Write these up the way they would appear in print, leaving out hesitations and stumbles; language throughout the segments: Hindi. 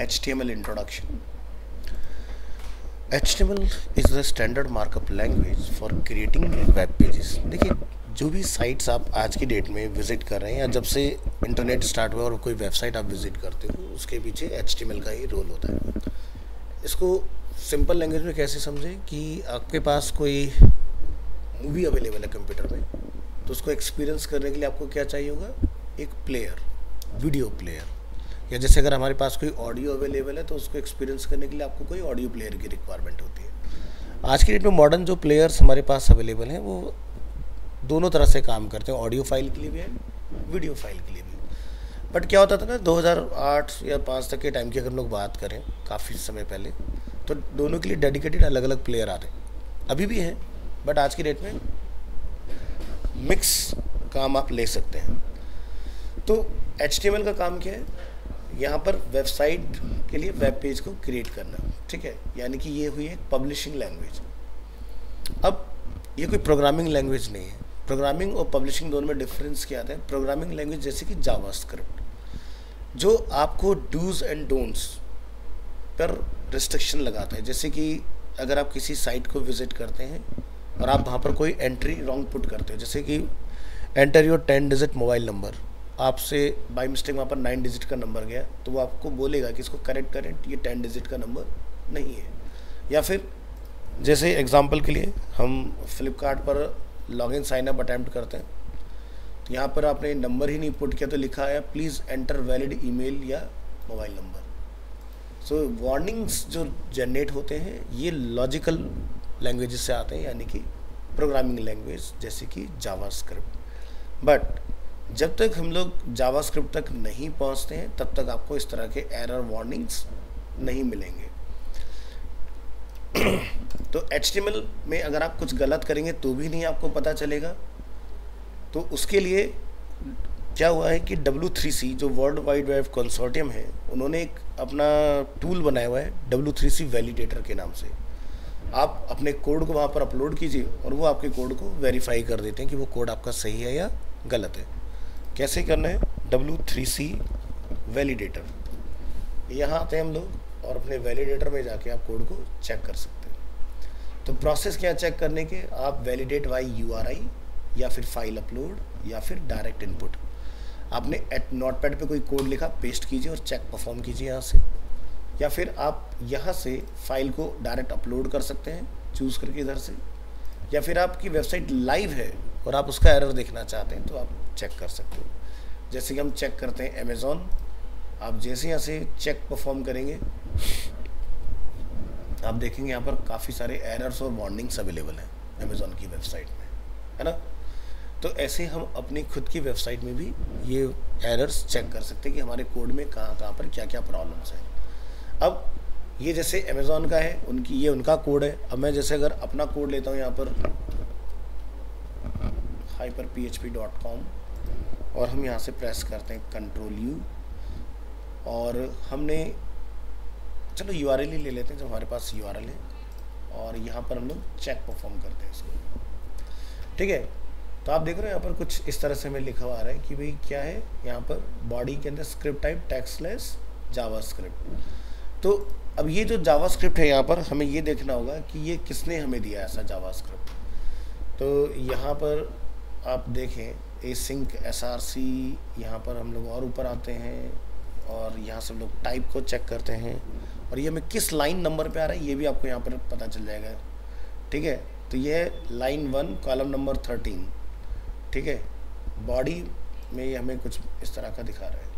HTML introduction. HTML is the standard markup language for creating web pages. देखिए, जो भी साइट्स आप आज की डेट में विजिट कर रहे हैं या जब से इंटरनेट स्टार्ट हुआ और कोई वेबसाइट आप विजिट करते हो, उसके पीछे HTML का ही रोल होता है। इसको सिंपल लैंग्वेज में कैसे समझें कि आपके पास कोई मूवी अवेलेबल है कंप्यूटर में, तो उसको एक्सपीरियंस करने के लिए आपको क्या चाहिए होगा? एक प्लेयर, वीडियो प्लेयर। या जैसे अगर हमारे पास कोई ऑडियो अवेलेबल है तो उसको एक्सपीरियंस करने के लिए आपको कोई ऑडियो प्लेयर की रिक्वायरमेंट होती है। आज की डेट में मॉडर्न जो प्लेयर्स हमारे पास अवेलेबल हैं वो दोनों तरह से काम करते हैं, ऑडियो फाइल के लिए भी एंड वीडियो फाइल के लिए भी। बट क्या होता था ना, 2008 या 5 तक के टाइम की अगर हम लोग बात करें, काफ़ी समय पहले, तो दोनों के लिए डेडिकेटेड अलग अलग प्लेयर आते हैं, अभी भी हैं, बट आज की डेट में मिक्स काम आप ले सकते हैं। तो HTML का काम क्या है? यहाँ पर वेबसाइट के लिए वेब पेज को क्रिएट करना, ठीक है, यानी कि ये हुई एक पब्लिशिंग लैंग्वेज। अब ये कोई प्रोग्रामिंग लैंग्वेज नहीं है। प्रोग्रामिंग और पब्लिशिंग दोनों में डिफरेंस क्या आता है? प्रोग्रामिंग लैंग्वेज जैसे कि जावास्क्रिप्ट, जो आपको डूज एंड डोंट्स पर रिस्ट्रिक्शन लगाता है। जैसे कि अगर आप किसी साइट को विजिट करते हैं और आप वहाँ पर कोई एंट्री रॉन्ग पुट करते हो, जैसे कि enter your 10 digit mobile number, आपसे बाई मिस्टेक वहाँ पर 9 डिजिट का नंबर गया, तो वो आपको बोलेगा कि इसको करेक्ट करें, ये 10 डिजिट का नंबर नहीं है। या फिर जैसे एग्जांपल के लिए हम फ्लिपकार्ट पर लॉगिन साइन अप अटैम्प्ट करते हैं, तो यहाँ पर आपने नंबर ही नहीं पुट किया तो लिखा है प्लीज़ एंटर वैलिड ईमेल या मोबाइल नंबर। सो वार्निंग्स जो जनरेट होते हैं ये लॉजिकल लैंग्वेजेस से आते हैं, यानी कि प्रोग्रामिंग लैंग्वेज जैसे कि जावास्क्रिप्ट। बट जब तक हम लोग जावास्क्रिप्ट तक नहीं पहुंचते हैं तब तक आपको इस तरह के एरर वार्निंग्स नहीं मिलेंगे। तो HTML में अगर आप कुछ गलत करेंगे तो भी नहीं आपको पता चलेगा। तो उसके लिए क्या हुआ है कि W3C जो वर्ल्ड वाइड वेब कंसोर्टियम है, उन्होंने एक अपना टूल बनाया हुआ है W3C वैलिडेटर के नाम से। आप अपने कोड को वहाँ पर अपलोड कीजिए और वो आपके कोड को वेरीफाई कर देते हैं कि वो कोड आपका सही है या गलत है। कैसे करना है? W3C वैलिडेटर, यहाँ आते हैं हम लोग और अपने वैलिडेटर में जाके आप कोड को चेक कर सकते हैं। तो प्रोसेस क्या चेक करने के? आप वैलिडेट बाई URI या फिर फाइल अपलोड या फिर डायरेक्ट इनपुट। आपने नोटपैड पे कोई कोड लिखा, पेस्ट कीजिए और चेक परफॉर्म कीजिए यहाँ से। या फिर आप यहाँ से फाइल को डायरेक्ट अपलोड कर सकते हैं चूज़ करके इधर से। या फिर आपकी वेबसाइट लाइव है और आप उसका एरर देखना चाहते हैं तो आप चेक कर सकते हो। जैसे कि हम चेक करते हैं अमेज़ॉन, आप जैसे यहाँ से चेक परफॉर्म करेंगे आप देखेंगे यहाँ पर काफ़ी सारे एरर्स और वार्निंग्स अवेलेबल हैं अमेज़ॉन की वेबसाइट में, है ना। तो ऐसे हम अपनी खुद की वेबसाइट में भी ये एरर्स चेक कर सकते हैं कि हमारे कोड में कहाँ कहाँ पर क्या क्या प्रॉब्लम्स हैं। अब ये जैसे अमेज़ॉन का है, ये उनका कोड है। अब मैं जैसे अगर अपना कोड लेता हूँ यहाँ पर hyperphp.com और हम यहाँ से प्रेस करते हैं Ctrl+U और हमने चलो URL ही ले लेते हैं जो हमारे पास URL है और यहाँ पर हम लोग चेक परफॉर्म करते हैं इसको, ठीक है। तो आप देख रहे हो यहाँ पर कुछ इस तरह से हमें लिखा हुआ आ रहा है कि भाई क्या है, यहाँ पर बॉडी के अंदर स्क्रिप्ट टाइप टेक्स्टलेस जावास्क्रिप्ट। तो अब ये जो जावास्क्रिप्ट है यहाँ पर हमें ये देखना होगा कि ये किसने हमें दिया ऐसा जावास्क्रिप्ट। तो यहाँ पर आप देखें async src, यहाँ पर हम लोग और ऊपर आते हैं और यहाँ से हम लोग टाइप को चेक करते हैं और ये हमें किस लाइन नंबर पे आ रहा है ये भी आपको यहाँ पर पता चल जाएगा, ठीक है। तो ये लाइन 1 कॉलम नंबर 13, ठीक है। बॉडी में ये हमें कुछ इस तरह का दिखा रहा है,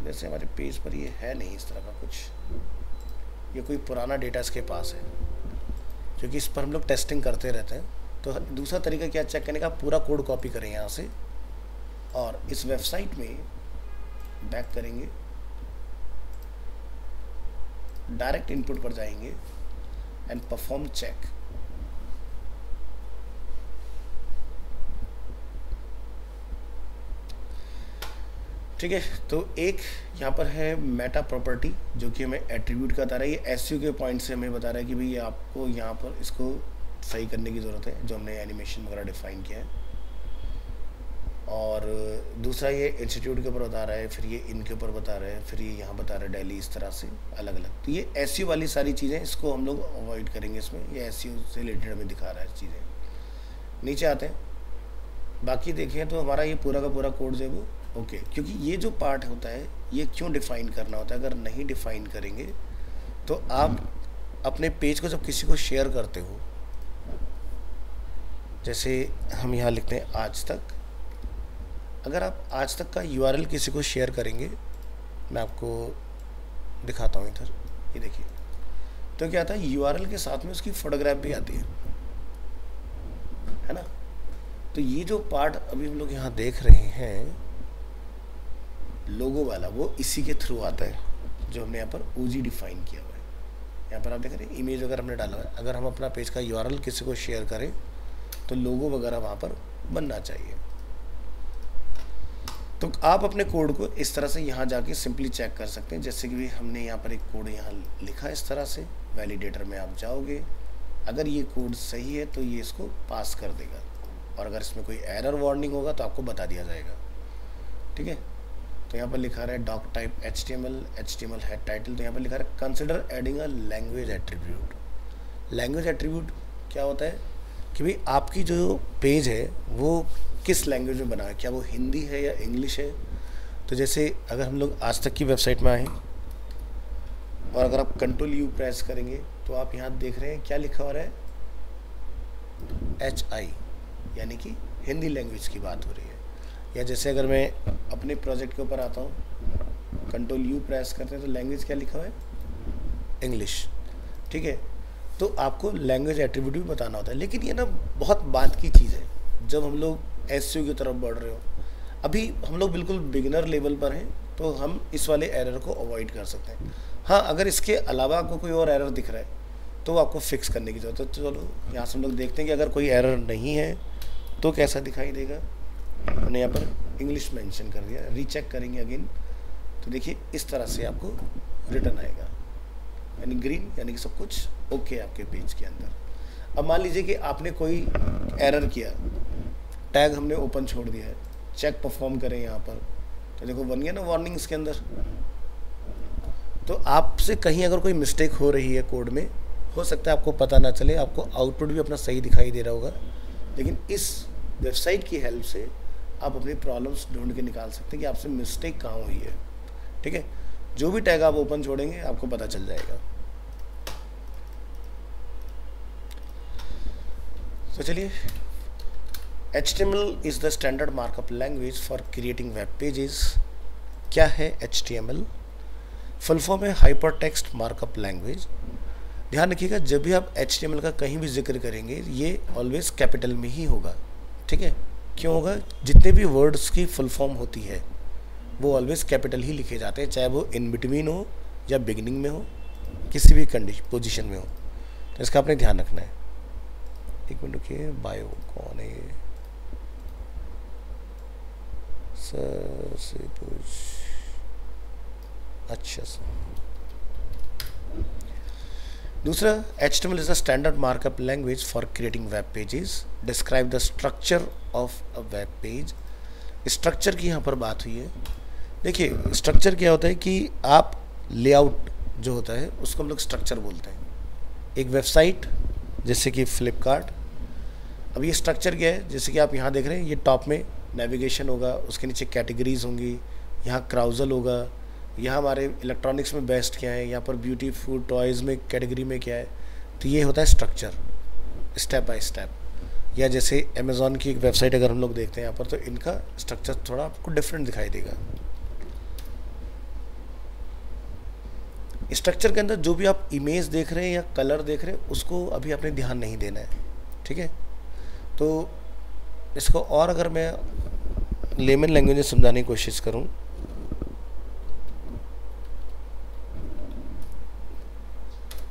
जैसे हमारे पेज पर ये है नहीं इस तरह का कुछ, ये कोई पुराना डेटा इसके पास है क्योंकि इस पर हम लोग टेस्टिंग करते रहते हैं। तो दूसरा तरीका क्या चेक करने का, पूरा कोड कॉपी करें यहाँ से और इस वेबसाइट में बैक करेंगे, डायरेक्ट इनपुट पर जाएंगे एंड परफॉर्म चेक। ठीक है। तो एक यहाँ पर है मेटा प्रॉपर्टी जो कि हमें एट्रीब्यूट का बता रहा है, ये SEO के पॉइंट से हमें बता रहा है कि भाई आपको यहाँ पर इसको सही करने की ज़रूरत है जो हमने एनिमेशन वगैरह डिफाइन किया है। और दूसरा ये इंस्टीट्यूट के ऊपर बता रहा है, फिर ये इनके ऊपर बता रहा है, फिर ये यहाँ बता रहा है दिल्ली, इस तरह से अलग अलग। तो ये एसईओ वाली सारी चीज़ें, इसको हम लोग अवॉइड करेंगे इसमें, ये एसईओ से रिलेटेड हमें दिखा रहा है चीज़ें। नीचे आते हैं, बाकी देखें तो हमारा ये पूरा का पूरा कोड जो है वो ओके, क्योंकि ये जो पार्ट होता है ये क्यों डिफ़ाइन करना होता है, अगर नहीं डिफ़ाइन करेंगे तो आप अपने पेज को जब किसी को शेयर करते हो, जैसे हम यहाँ लिखते हैं आज तक, अगर आप आज तक का यूआरएल किसी को शेयर करेंगे, मैं आपको दिखाता हूँ इधर, ये देखिए, तो क्या आता है यूआरएल के साथ में उसकी फोटोग्राफ भी आती है ना। तो ये जो पार्ट अभी हम लोग यहाँ देख रहे हैं लोगो वाला, वो इसी के थ्रू आता है, जो हमने यहाँ पर ओजी डिफाइन किया हुआ है। यहाँ पर आप देख रहे हैं इमेज अगर हमने डाला है, अगर हम अपना पेज का यूआरएल किसी को शेयर करें तो लोगो वगैरह वहाँ पर बनना चाहिए। तो आप अपने कोड को इस तरह से यहाँ जाके सिंपली चेक कर सकते हैं, जैसे कि हमने यहाँ पर एक कोड यहाँ लिखा इस तरह से, वैलिडेटर में आप जाओगे, अगर ये कोड सही है तो ये इसको पास कर देगा, और अगर इसमें कोई एरर वार्निंग होगा तो आपको बता दिया जाएगा, ठीक है। तो यहाँ पर लिखा रहा है doctype HTML head title, तो यहाँ पर लिखा रहा है consider adding a language attribute. Language attribute क्या होता है कि भाई आपकी जो पेज है वो किस लैंग्वेज में बना है, क्या वो हिंदी है या इंग्लिश है। तो जैसे अगर हम लोग आज तक की वेबसाइट में आए और अगर आप Ctrl+U प्रेस करेंगे तो आप यहाँ देख रहे हैं क्या लिखा हो रहा है HI, यानी कि हिंदी लैंग्वेज की बात हो रही है। या जैसे अगर मैं अपने प्रोजेक्ट के ऊपर आता हूँ, Ctrl+U प्रेस करते हैं तो लैंग्वेज क्या लिखा हुआ है इंग्लिश, ठीक है। तो आपको लैंग्वेज एट्रीब्यूट भी बताना होता है, लेकिन ये ना बहुत बात की चीज़ है जब हम लोग एसईओ की तरफ बढ़ रहे हो। अभी हम लोग बिल्कुल बिगिनर लेवल पर हैं तो हम इस वाले एरर को अवॉइड कर सकते हैं। हाँ, अगर इसके अलावा आपको कोई और एरर दिख रहा है तो आपको फिक्स करने की ज़रूरत है। तो चलो यहाँ से हम लोग देखते हैं कि अगर कोई एरर नहीं है तो कैसा दिखाई देगा। हमने यहाँ पर इंग्लिश मेंशन कर दिया, रीचेक करेंगे अगेन तो देखिए इस तरह से आपको रिटर्न आएगा, यानी ग्रीन, यानी कि सब कुछ ओके आपके पेज के अंदर। अब मान लीजिए कि आपने कोई एरर किया, टैग हमने ओपन छोड़ दिया है, चेक परफॉर्म करें यहाँ पर तो देखो बन गया ना वार्निंग इसके अंदर। तो आपसे कहीं अगर कोई मिस्टेक हो रही है कोड में, हो सकता है आपको पता ना चले, आपको आउटपुट भी अपना सही दिखाई दे रहा होगा, लेकिन इस वेबसाइट की हेल्प से आप अपनी प्रॉब्लम्स ढूंढ के निकाल सकते हैं कि आपसे मिस्टेक कहाँ हुई है, ठीक है। जो भी टैग आप ओपन छोड़ेंगे आपको पता चल जाएगा। तो चलिए, HTML is the standard markup language for creating web pages. क्या है HTML? फुल फॉर्म है हाइपर टेक्स्ट मार्कअप लैंग्वेज। ध्यान रखिएगा जब भी आप HTML का कहीं भी जिक्र करेंगे ये ऑलवेज कैपिटल में ही होगा, ठीक है। क्यों होगा? जितने भी वर्ड्स की फुल फॉर्म होती है वो ऑलवेज कैपिटल ही लिखे जाते हैं, चाहे वो इन बिटवीन हो या बिगिनिंग में हो, किसी भी कंडीशन पोजीशन में हो। तो इसका आपने ध्यान रखना है। एक मिनट रुकिए, बायो कौन है ये? सर से पूछ, अच्छा सर। दूसरा, HTML is a standard markup language for creating web pages. Describe the structure of a web page. Structure की यहाँ पर बात हुई है। देखिए स्ट्रक्चर क्या होता है कि आप लेआउट जो होता है उसको हम लोग स्ट्रक्चर बोलते हैं। एक वेबसाइट जैसे कि फ्लिपकार्ट, अब ये स्ट्रक्चर क्या है, जैसे कि आप यहाँ देख रहे हैं, ये टॉप में नेविगेशन होगा, उसके नीचे कैटेगरीज होंगी, यहाँ क्राउजल होगा, यहाँ हमारे इलेक्ट्रॉनिक्स में बेस्ट क्या है, यहाँ पर ब्यूटी फूड टॉयज़ में कैटेगरी में क्या है। तो ये होता है स्ट्रक्चर, स्टेप बाय स्टेप। या जैसे अमेज़ॉन की एक वेबसाइट अगर हम लोग देखते हैं यहाँ पर, तो इनका स्ट्रक्चर थोड़ा आपको डिफरेंट दिखाई देगा। स्ट्रक्चर के अंदर जो भी आप इमेज देख रहे हैं या कलर देख रहे हैं उसको अभी आपने ध्यान नहीं देना है, ठीक है। तो इसको और अगर मैं लेमन लैंग्वेज में समझाने की कोशिश करूँ,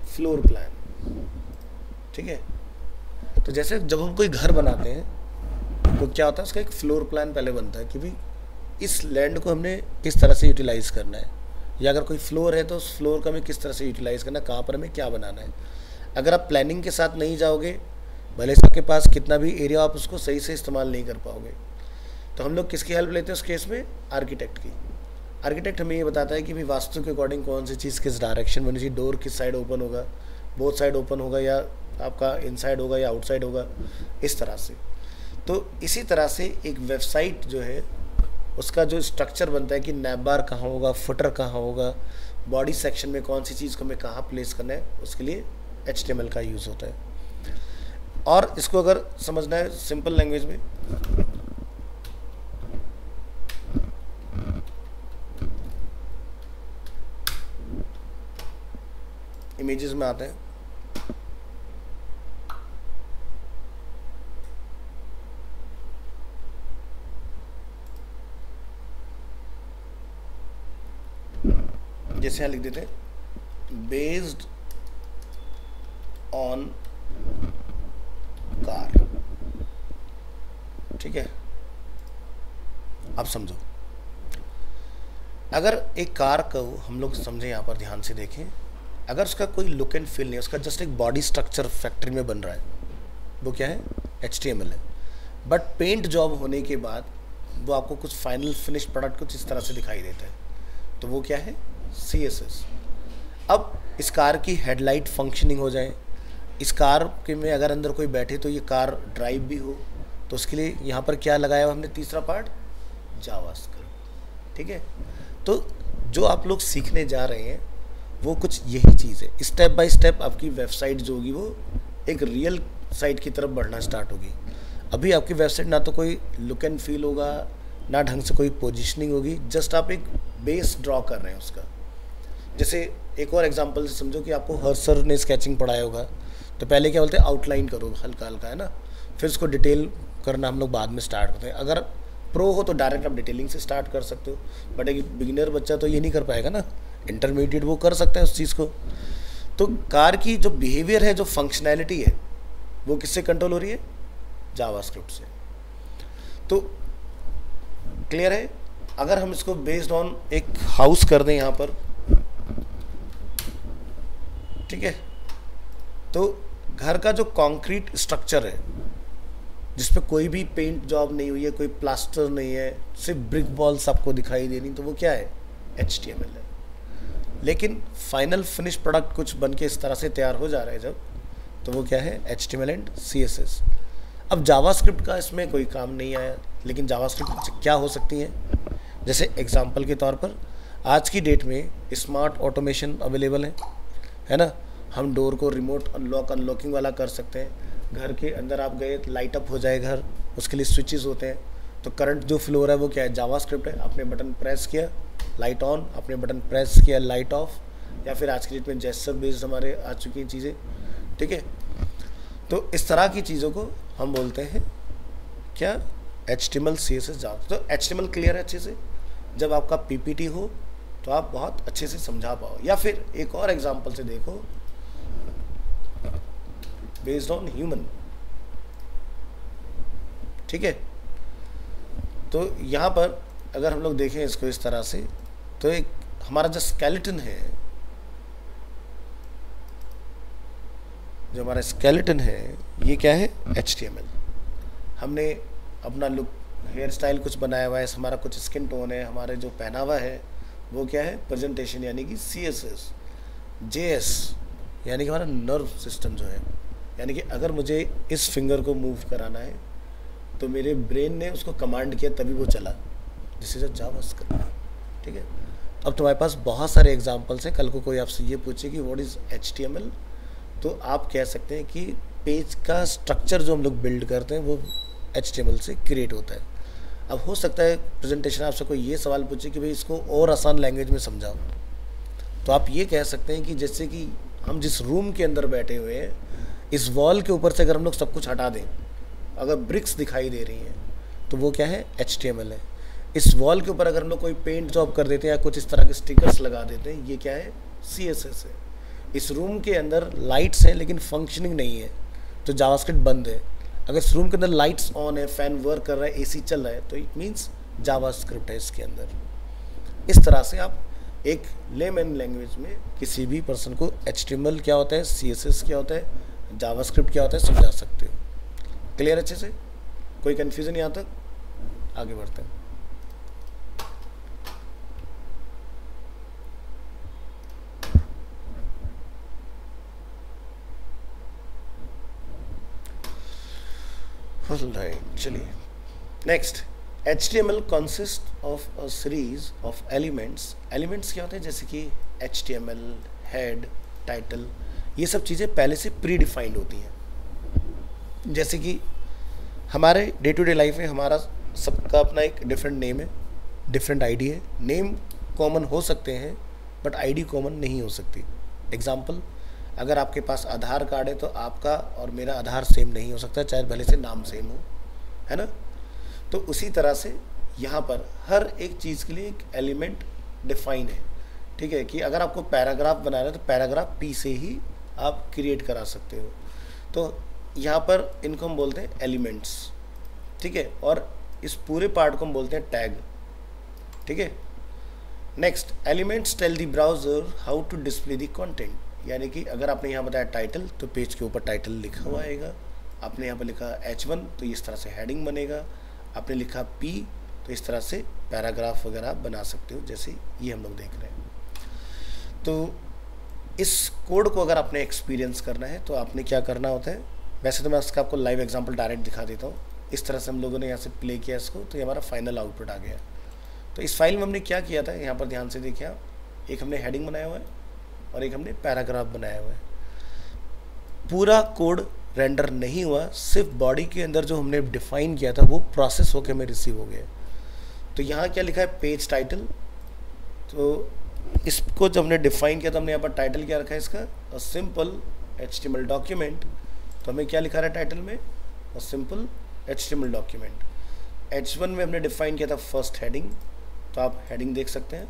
फ्लोर प्लान, ठीक है। तो जैसे जब हम कोई घर बनाते हैं तो क्या होता है, उसका एक फ्लोर प्लान पहले बनता है कि भाई इस लैंड को हमने किस तरह से यूटिलाइज करना है, या अगर कोई फ्लोर है तो उस फ्लोर का हमें किस तरह से यूटिलाइज करना है, कहाँ पर हमें क्या बनाना है। अगर आप प्लानिंग के साथ नहीं जाओगे, भले से आपके पास कितना भी एरिया, आप उसको सही से इस्तेमाल नहीं कर पाओगे। तो हम लोग किसकी हेल्प लेते हैं उस केस में? आर्किटेक्ट की। आर्किटेक्ट हमें ये बताता है कि भाई वास्तु के अकॉर्डिंग कौन सी चीज़ किस डायरेक्शन में होनी चाहिए, डोर किस साइड ओपन होगा, बोथ साइड ओपन होगा या आपका इनसाइड होगा या आउटसाइड होगा, इस तरह से। तो इसी तरह से एक वेबसाइट जो है उसका जो स्ट्रक्चर बनता है कि नैब बार कहाँ होगा, फुटर कहाँ होगा, बॉडी सेक्शन में कौन सी चीज़ को हमें कहाँ प्लेस करना है, उसके लिए HTML का यूज़ होता है। और इसको अगर समझना है सिंपल लैंग्वेज में, इमेजेस में आते हैं। जैसे यहाँ लिख देते हैं बेस्ड ऑन कार, ठीक है। अब समझो, अगर एक कार को हम लोग समझें, यहाँ पर ध्यान से देखें, अगर उसका कोई लुक एंड फील नहीं है, उसका जस्ट एक बॉडी स्ट्रक्चर फैक्ट्री में बन रहा है, वो क्या है? HTML है। बट पेंट जॉब होने के बाद वो आपको कुछ फाइनल फिनिश प्रोडक्ट कुछ इस तरह से दिखाई देता है, तो वो क्या है? CSS। अब इस कार की हेडलाइट फंक्शनिंग हो जाए, इस कार के में अगर अंदर कोई बैठे तो ये कार ड्राइव भी हो, तो उसके लिए यहाँ पर क्या लगाया हुआ हमने? तीसरा पार्ट जावास्क्रिप्ट, ठीक है। तो जो आप लोग सीखने जा रहे हैं वो कुछ यही चीज़ है। स्टेप बाय स्टेप आपकी वेबसाइट जो होगी वो एक रियल साइट की तरफ बढ़ना स्टार्ट होगी। अभी आपकी वेबसाइट ना तो कोई लुक एंड फील होगा, ना ढंग से कोई पोजीशनिंग होगी, जस्ट आप एक बेस ड्रॉ कर रहे हैं उसका। जैसे एक और एग्जांपल से समझो कि आपको हर सर ने स्केचिंग पढ़ाया होगा, तो पहले क्या बोलते हैं? आउटलाइन करो हल्का हल्का, है ना, फिर उसको डिटेल करना हम लोग बाद में स्टार्ट करते हैं। अगर प्रो हो तो डायरेक्ट आप डिटेलिंग से स्टार्ट कर सकते हो, बट एक बिगिनर बच्चा तो ये नहीं कर पाएगा ना, इंटरमीडिएट वो कर सकता है उस चीज़ को। तो कार की जो बिहेवियर है, जो फंक्शनैलिटी है, वो किससे कंट्रोल हो रही है? जावास्क्रिप्ट से। तो क्लियर है? अगर हम इसको बेस्ड ऑन एक हाउस कर दें यहाँ पर, ठीक है, तो घर का जो कंक्रीट स्ट्रक्चर है जिसपे कोई भी पेंट जॉब नहीं हुई है, कोई प्लास्टर नहीं है, सिर्फ ब्रिक वॉल्स आपको दिखाई दे रही, तो वो क्या है? HTML है। लेकिन फाइनल फिनिश प्रोडक्ट कुछ बन के इस तरह से तैयार हो जा रहा है जब, तो वो क्या है? HTML and CSS। अब जावास्क्रिप्ट का इसमें कोई काम नहीं आया, लेकिन जावास्क्रिप्ट क्या हो सकती है? जैसे एग्जांपल के तौर पर आज की डेट में स्मार्ट ऑटोमेशन अवेलेबल है ना, हम डोर को रिमोट अनलॉकिंग वाला कर सकते हैं। घर के अंदर आप गए, लाइट अप हो जाए घर, उसके लिए स्विचेस होते हैं, तो करंट जो फ्लो हो रहा है वो क्या है? जावास्क्रिप्ट है। आपने बटन प्रेस किया, लाइट ऑन, आपने बटन प्रेस किया, लाइट ऑफ, या फिर आज की डेट में जेस्चर बेस्ड हमारे आ चुकी हैं चीज़ें, ठीक है। तो इस तरह की चीज़ों को हम बोलते हैं क्या? HTML CSS जावा। तो HTML क्लियर है अच्छे से, जब आपका PPT हो तो आप बहुत अच्छे से समझा पाओ। या फिर एक और एग्जांपल से देखो, बेस्ड ऑन ह्यूमन, ठीक है। तो यहाँ पर अगर हम लोग देखें इसको इस तरह से, तो एक हमारा जो स्केलेटन है, जो हमारा स्केलेटन है, ये क्या है? HTML। हमने अपना लुक, हेयर स्टाइल कुछ बनाया हुआ है, हमारा कुछ स्किन टोन है, हमारे जो पहनावा है वो क्या है? प्रेजेंटेशन, यानी कि CSS। JS यानी कि हमारा नर्व सिस्टम जो है, यानी कि अगर मुझे इस फिंगर को मूव कराना है तो मेरे ब्रेन ने उसको कमांड किया तभी वो चला, दिस इज अ जावास्क्रिप्ट, ठीक है। अब तुम्हारे पास बहुत सारे एग्जांपल्स हैं। कल को कोई आपसे ये पूछे कि व्हाट इज़ HTML, तो आप कह सकते हैं कि पेज का स्ट्रक्चर जो हम लोग बिल्ड करते हैं वो HTML से क्रिएट होता है। अब हो सकता है प्रेजेंटेशन आपसे कोई ये सवाल पूछे कि भाई इसको और आसान लैंग्वेज में समझाओ, तो आप ये कह सकते हैं कि जैसे कि हम जिस रूम के अंदर बैठे हुए हैं, इस वॉल के ऊपर से अगर हम लोग सब कुछ हटा दें, अगर ब्रिक्स दिखाई दे रही हैं तो वो क्या है? HTML है। इस वॉल के ऊपर अगर हम लोग कोई पेंट जॉब कर देते हैं या कुछ इस तरह के स्टिकर्स लगा देते हैं, ये क्या है? CSS है। इस रूम के अंदर लाइट्स हैं लेकिन फंक्शनिंग नहीं है, तो जावास्क्रिप्ट बंद है। अगर इस रूम के अंदर लाइट्स ऑन है, फैन वर्क कर रहा है, AC चल रहा है, तो इट मीन्स जावास्क्रिप्ट है इसके अंदर। इस तरह से आप एक लेमैन लैंग्वेज में किसी भी पर्सन को HTML क्या होता है, CSS क्या होता है, जावास्क्रिप्ट क्या होता है समझा सकते हो। क्लियर अच्छे से? कोई कन्फ्यूज़न यहाँ तक? आगे बढ़ते हैं। राइट, चलिए next. HTML consist of a series of elements. Elements क्या होते हैं? जैसे कि HTML, हेड, टाइटल, ये सब चीज़ें पहले से प्री डिफाइंड होती हैं। जैसे कि हमारे डे टू डे लाइफ में हमारा सबका अपना एक डिफरेंट नेम है, डिफरेंट आईडी है। नेम कॉमन हो सकते हैं बट आईडी कॉमन नहीं हो सकती। एग्जांपल, अगर आपके पास आधार कार्ड है तो आपका और मेरा आधार सेम नहीं हो सकता, चाहे भले से नाम सेम हो, है ना। तो उसी तरह से यहाँ पर हर एक चीज़ के लिए एक एलिमेंट डिफाइन है, ठीक है। कि अगर आपको पैराग्राफ बनाना है तो पैराग्राफ P से ही आप क्रिएट करा सकते हो। तो यहाँ पर इनको हम बोलते हैं एलिमेंट्स, ठीक है। और इस पूरे पार्ट को हम बोलते हैं टैग, ठीक है। Next, elements tell the browser how to display the content. यानी कि अगर आपने यहाँ बताया टाइटल तो पेज के ऊपर टाइटल लिखा हुआ आएगा। आपने यहाँ पर लिखा H1 तो इस तरह से हेडिंग बनेगा। आपने लिखा P तो इस तरह से पैराग्राफ वगैरह आप बना सकते हो, जैसे ये हम लोग देख रहे हैं। तो इस कोड को अगर आपने एक्सपीरियंस करना है तो आपने क्या करना होता है? वैसे तो मैं इसका आपको लाइव एग्जांपल डायरेक्ट दिखा देता हूँ। इस तरह से हम लोगों ने यहाँ से प्ले किया इसको, तो ये हमारा फाइनल आउटपुट आ गया। तो इस फाइल में हमने क्या किया था, यहाँ पर ध्यान से देखिए आप, एक हमने हेडिंग बनाया हुआ है और एक हमने पैराग्राफ बनाया हुआ है। पूरा कोड रेंडर नहीं हुआ, सिर्फ बॉडी के अंदर जो हमने डिफाइन किया था वो प्रोसेस होकर हमें रिसीव हो गया। तो यहाँ क्या लिखा है? Page title. तो इसको जब हमने डिफाइन किया तो हमने यहाँ पर टाइटल क्या रखा है इसका? A simple HTML document. तो हमें क्या लिखा रहा है टाइटल में? A simple HTML document. H1 में हमने डिफाइन किया था फर्स्ट हेडिंग, तो आप हेडिंग देख सकते हैं।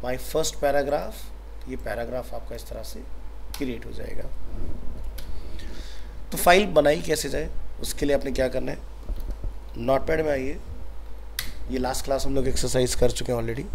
माई फर्स्ट पैराग्राफ, ये पैराग्राफ आपका इस तरह से क्रिएट हो जाएगा। तो फाइल बनाई कैसे जाए, उसके लिए आपने क्या करना है? नोटपैड में आइए। ये लास्ट क्लास हम लोग एक्सरसाइज कर चुके हैं ऑलरेडी।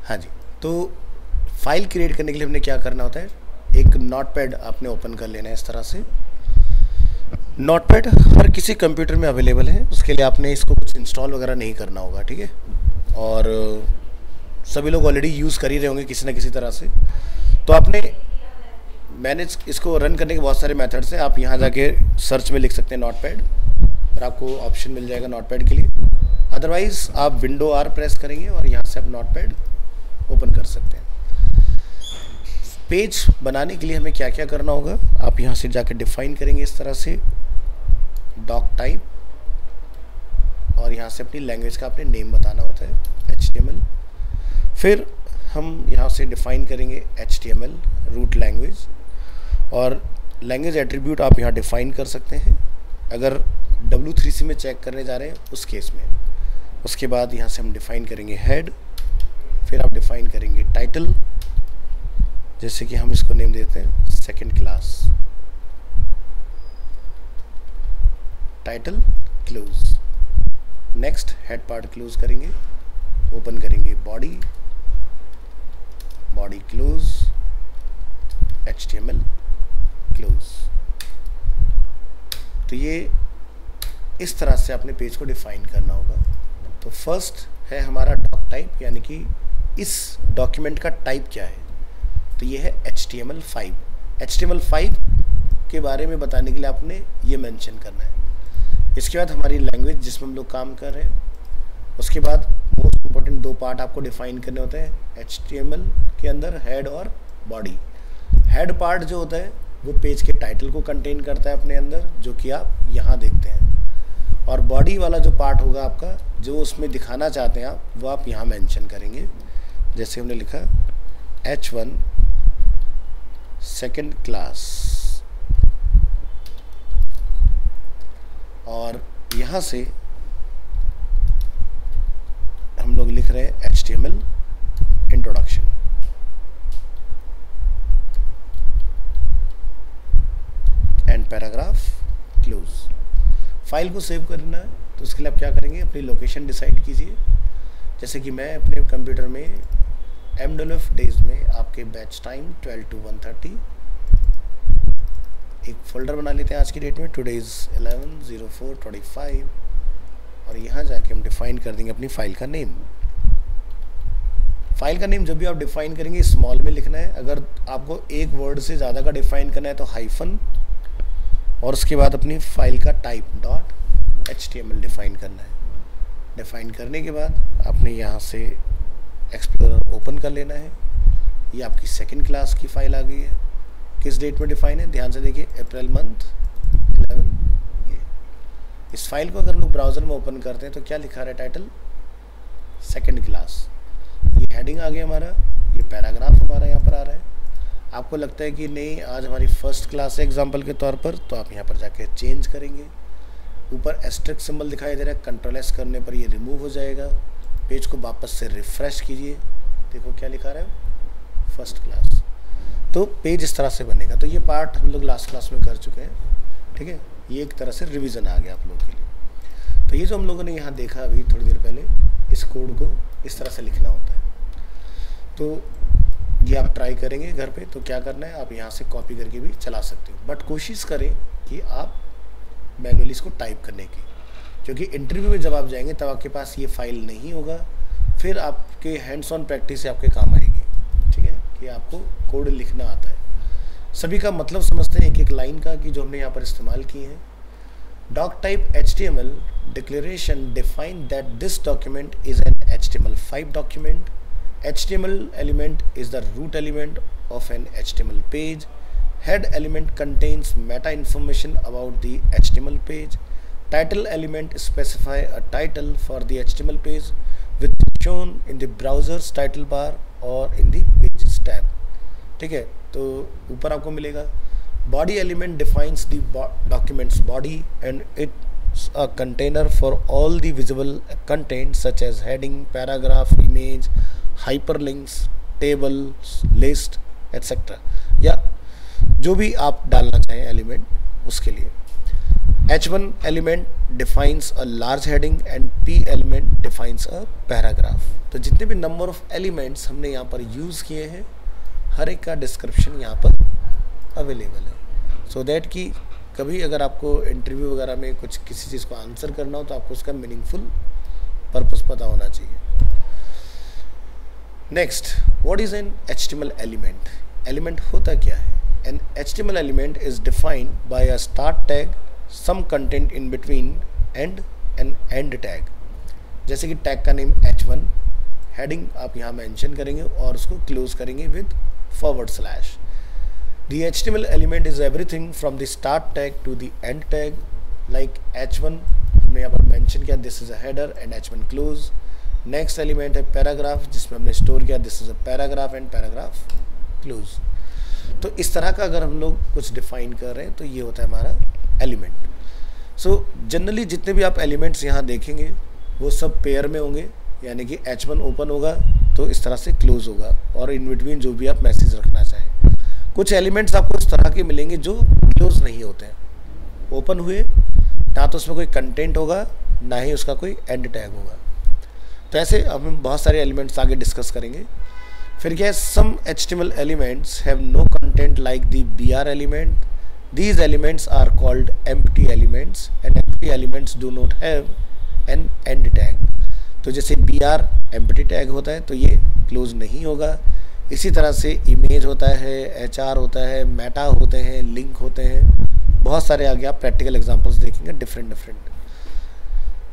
हाँ जी, तो फाइल क्रिएट करने के लिए हमने क्या करना होता है? एक नोटपैड आपने ओपन कर लेना है इस तरह से। नोटपैड हर किसी कंप्यूटर में अवेलेबल है, उसके लिए आपने इसको कुछ इंस्टॉल वगैरह नहीं करना होगा, ठीक है। और सभी लोग ऑलरेडी यूज़ कर ही रहे होंगे किसी न किसी तरह से। तो आपने मैनेज इसको रन करने के बहुत सारे मेथड्स हैं। आप यहाँ जाके सर्च में लिख सकते हैं नोटपैड और आपको ऑप्शन मिल जाएगा नोटपैड के लिए। अदरवाइज़ आप विंडो R प्रेस करेंगे और यहाँ से आप नोटपैड ओपन कर सकते हैं। पेज बनाने के लिए हमें क्या क्या करना होगा? आप यहाँ से जाकर डिफाइन करेंगे इस तरह से डॉक टाइप, और यहाँ से अपनी लैंग्वेज का आपने नेम बताना होता है HTML। फिर हम यहाँ से डिफाइन करेंगे HTML रूट लैंग्वेज, और लैंग्वेज एट्रीब्यूट आप यहाँ डिफाइन कर सकते हैं अगर W3C में चेक करने जा रहे हैं उस केस में। उसके बाद यहाँ से हम डिफाइन करेंगे हेड, फिर आप डिफाइन करेंगे टाइटल, जैसे कि हम इसको नेम देते हैं second class title. Close. Next head part close करेंगे, ओपन करेंगे body, body close, HTML close. तो ये इस तरह से अपने पेज को डिफाइन करना होगा। तो फर्स्ट है हमारा डॉक टाइप, यानी कि इस डॉक्यूमेंट का टाइप क्या है। तो ये है HTML5। HTML5 के बारे में बताने के लिए आपने ये मेंशन करना है। इसके बाद हमारी लैंग्वेज जिसमें हम लोग काम कर रहे हैं। उसके बाद मोस्ट इम्पोर्टेंट दो पार्ट आपको डिफाइन करने होते हैं HTML के अंदर, हेड और बॉडी। हेड पार्ट जो होता है वो पेज के टाइटल को कंटेन करता है अपने अंदर, जो कि आप यहाँ देखते हैं। और बॉडी वाला जो पार्ट होगा आपका, जो उसमें दिखाना चाहते हैं आप, वो आप यहाँ मेंशन करेंगे। जैसे हमने लिखा H1 सेकेंड क्लास, और यहाँ से हम लोग लिख रहे हैं HTML introduction. And paragraph close. File को सेव करना है तो उसके लिए आप क्या करेंगे, अपनी लोकेशन डिसाइड कीजिए। जैसे कि मैं अपने कंप्यूटर में MWF डेज में आपके बैच टाइम 12 to 1:30 एक फोल्डर बना लेते हैं आज की डेट में, टुडेज 11/04/25, और यहाँ जाके हम डिफाइन कर देंगे अपनी फाइल का नेम। फाइल का नेम जब भी आप डिफाइन करेंगे स्मॉल में लिखना है। अगर आपको एक वर्ड से ज़्यादा का डिफाइन करना है तो हाइफन, और उसके बाद अपनी फाइल का टाइप .html डिफाइन करना है। डिफाइन करने के बाद आपने यहाँ से एक्सप्लोरर ओपन कर लेना है। ये आपकी सेकंड क्लास की फाइल आ गई है। किस डेट में डिफाइन है, ध्यान से देखिए, अप्रैल मंथ 11। ये इस फाइल को अगर हम लोग ब्राउज़र में ओपन करते हैं तो क्या लिखा रहा है, टाइटल सेकंड क्लास। ये हेडिंग आ गया हमारा, ये पैराग्राफ हमारा यहाँ पर आ रहा है। आपको लगता है कि नहीं आज हमारी फर्स्ट क्लास है एग्जाम्पल के तौर पर, तो आप यहाँ पर जाके चेंज करेंगे। ऊपर एस्टेरिस्क सिंबल दिखाई दे रहा है, Ctrl+S करने पर ये रिमूव हो जाएगा। पेज को वापस से रिफ्रेश कीजिए, देखो क्या लिखा रहा है, फर्स्ट क्लास। तो पेज इस तरह से बनेगा। तो ये पार्ट हम लोग लास्ट क्लास में कर चुके हैं, ठीक है। ये एक तरह से रिवीजन आ गया आप लोगों के लिए। तो ये जो हम लोगों ने यहाँ देखा अभी थोड़ी देर पहले, इस कोड को इस तरह से लिखना होता है। तो ये आप ट्राई करेंगे घर पे तो क्या करना है, आप यहाँ से कॉपी करके भी चला सकते हो, बट कोशिश करें कि आप मैनुअली इसको टाइप करने की, क्योंकि इंटरव्यू में जब आप जाएंगे तब आपके पास ये फाइल नहीं होगा। फिर आपके हैंड्स ऑन प्रैक्टिस से आपके काम आएगी, ठीक है, कि आपको कोड लिखना आता है। सभी का मतलब समझते हैं एक एक लाइन का, कि जो हमने यहाँ पर इस्तेमाल किए हैं। Doctype HTML declaration define that this document is an HTML5 document. HTML element is the root element of an HTML page. Head element contains meta information about the HTML page. Title element specify a title for the HTML page which is shown in the browser's title bar or in the pages tab. ठीक है, तो ऊपर आपको मिलेगा। Body element defines the document's body and it's a container for all the visible content such as heading, paragraph, image, hyperlinks, tables, list etcetera, या जो भी आप डालना चाहें एलिमेंट उसके लिए। H1 element defines a large heading and P element defines a paragraph. तो जितने भी नंबर ऑफ एलिमेंट्स हमने यहाँ पर यूज़ किए हैं, हर एक का डिस्क्रिप्शन यहाँ पर अवेलेबल है, सो दैट कि कभी अगर आपको इंटरव्यू वगैरह में कुछ किसी चीज़ को आंसर करना हो तो आपको उसका मीनिंगफुल पर्पस पता होना चाहिए। Next, what is an HTML element? Element होता क्या है? An HTML element is defined by a start tag, some content in between and an end tag. जैसे कि टैग का नेम H1, हेडिंग आप यहाँ मेंशन करेंगे और उसको क्लोज करेंगे with /। The HTML element is everything from the start tag to the end tag, like H1 हमने यहाँ पर मेंशन किया, this is a header and H1 close। Next element है पैराग्राफ, जिसमें हमने स्टोर किया this is a paragraph and paragraph close. तो इस तरह का अगर हम लोग कुछ डिफाइन कर रहे हैं तो ये होता है हमारा एलिमेंट। सो जनरली जितने भी आप एलिमेंट्स यहाँ देखेंगे वो सब पेयर में होंगे, यानी कि H1 ओपन होगा तो इस तरह से क्लोज होगा, और इन बिटवीन जो भी आप मैसेज रखना चाहें। कुछ एलिमेंट्स आपको इस तरह के मिलेंगे जो क्लोज नहीं होते हैं, ओपन हुए ना तो उसमें कोई कंटेंट होगा, ना ही उसका कोई एंड टैग होगा। तो ऐसे हम बहुत सारे एलिमेंट्स आगे डिस्कस करेंगे। फिर क्या है, some HTML elements have no content like the BR element, these elements are called empty elements and empty elements do not have an end tag. तो जैसे BR एम्प्टी टैग होता है तो ये क्लोज नहीं होगा। इसी तरह से इमेज होता है, HR होता है, मेटा होते हैं, लिंक होते हैं, बहुत सारे आगे आप प्रैक्टिकल एग्जांपल्स देखेंगे डिफरेंट।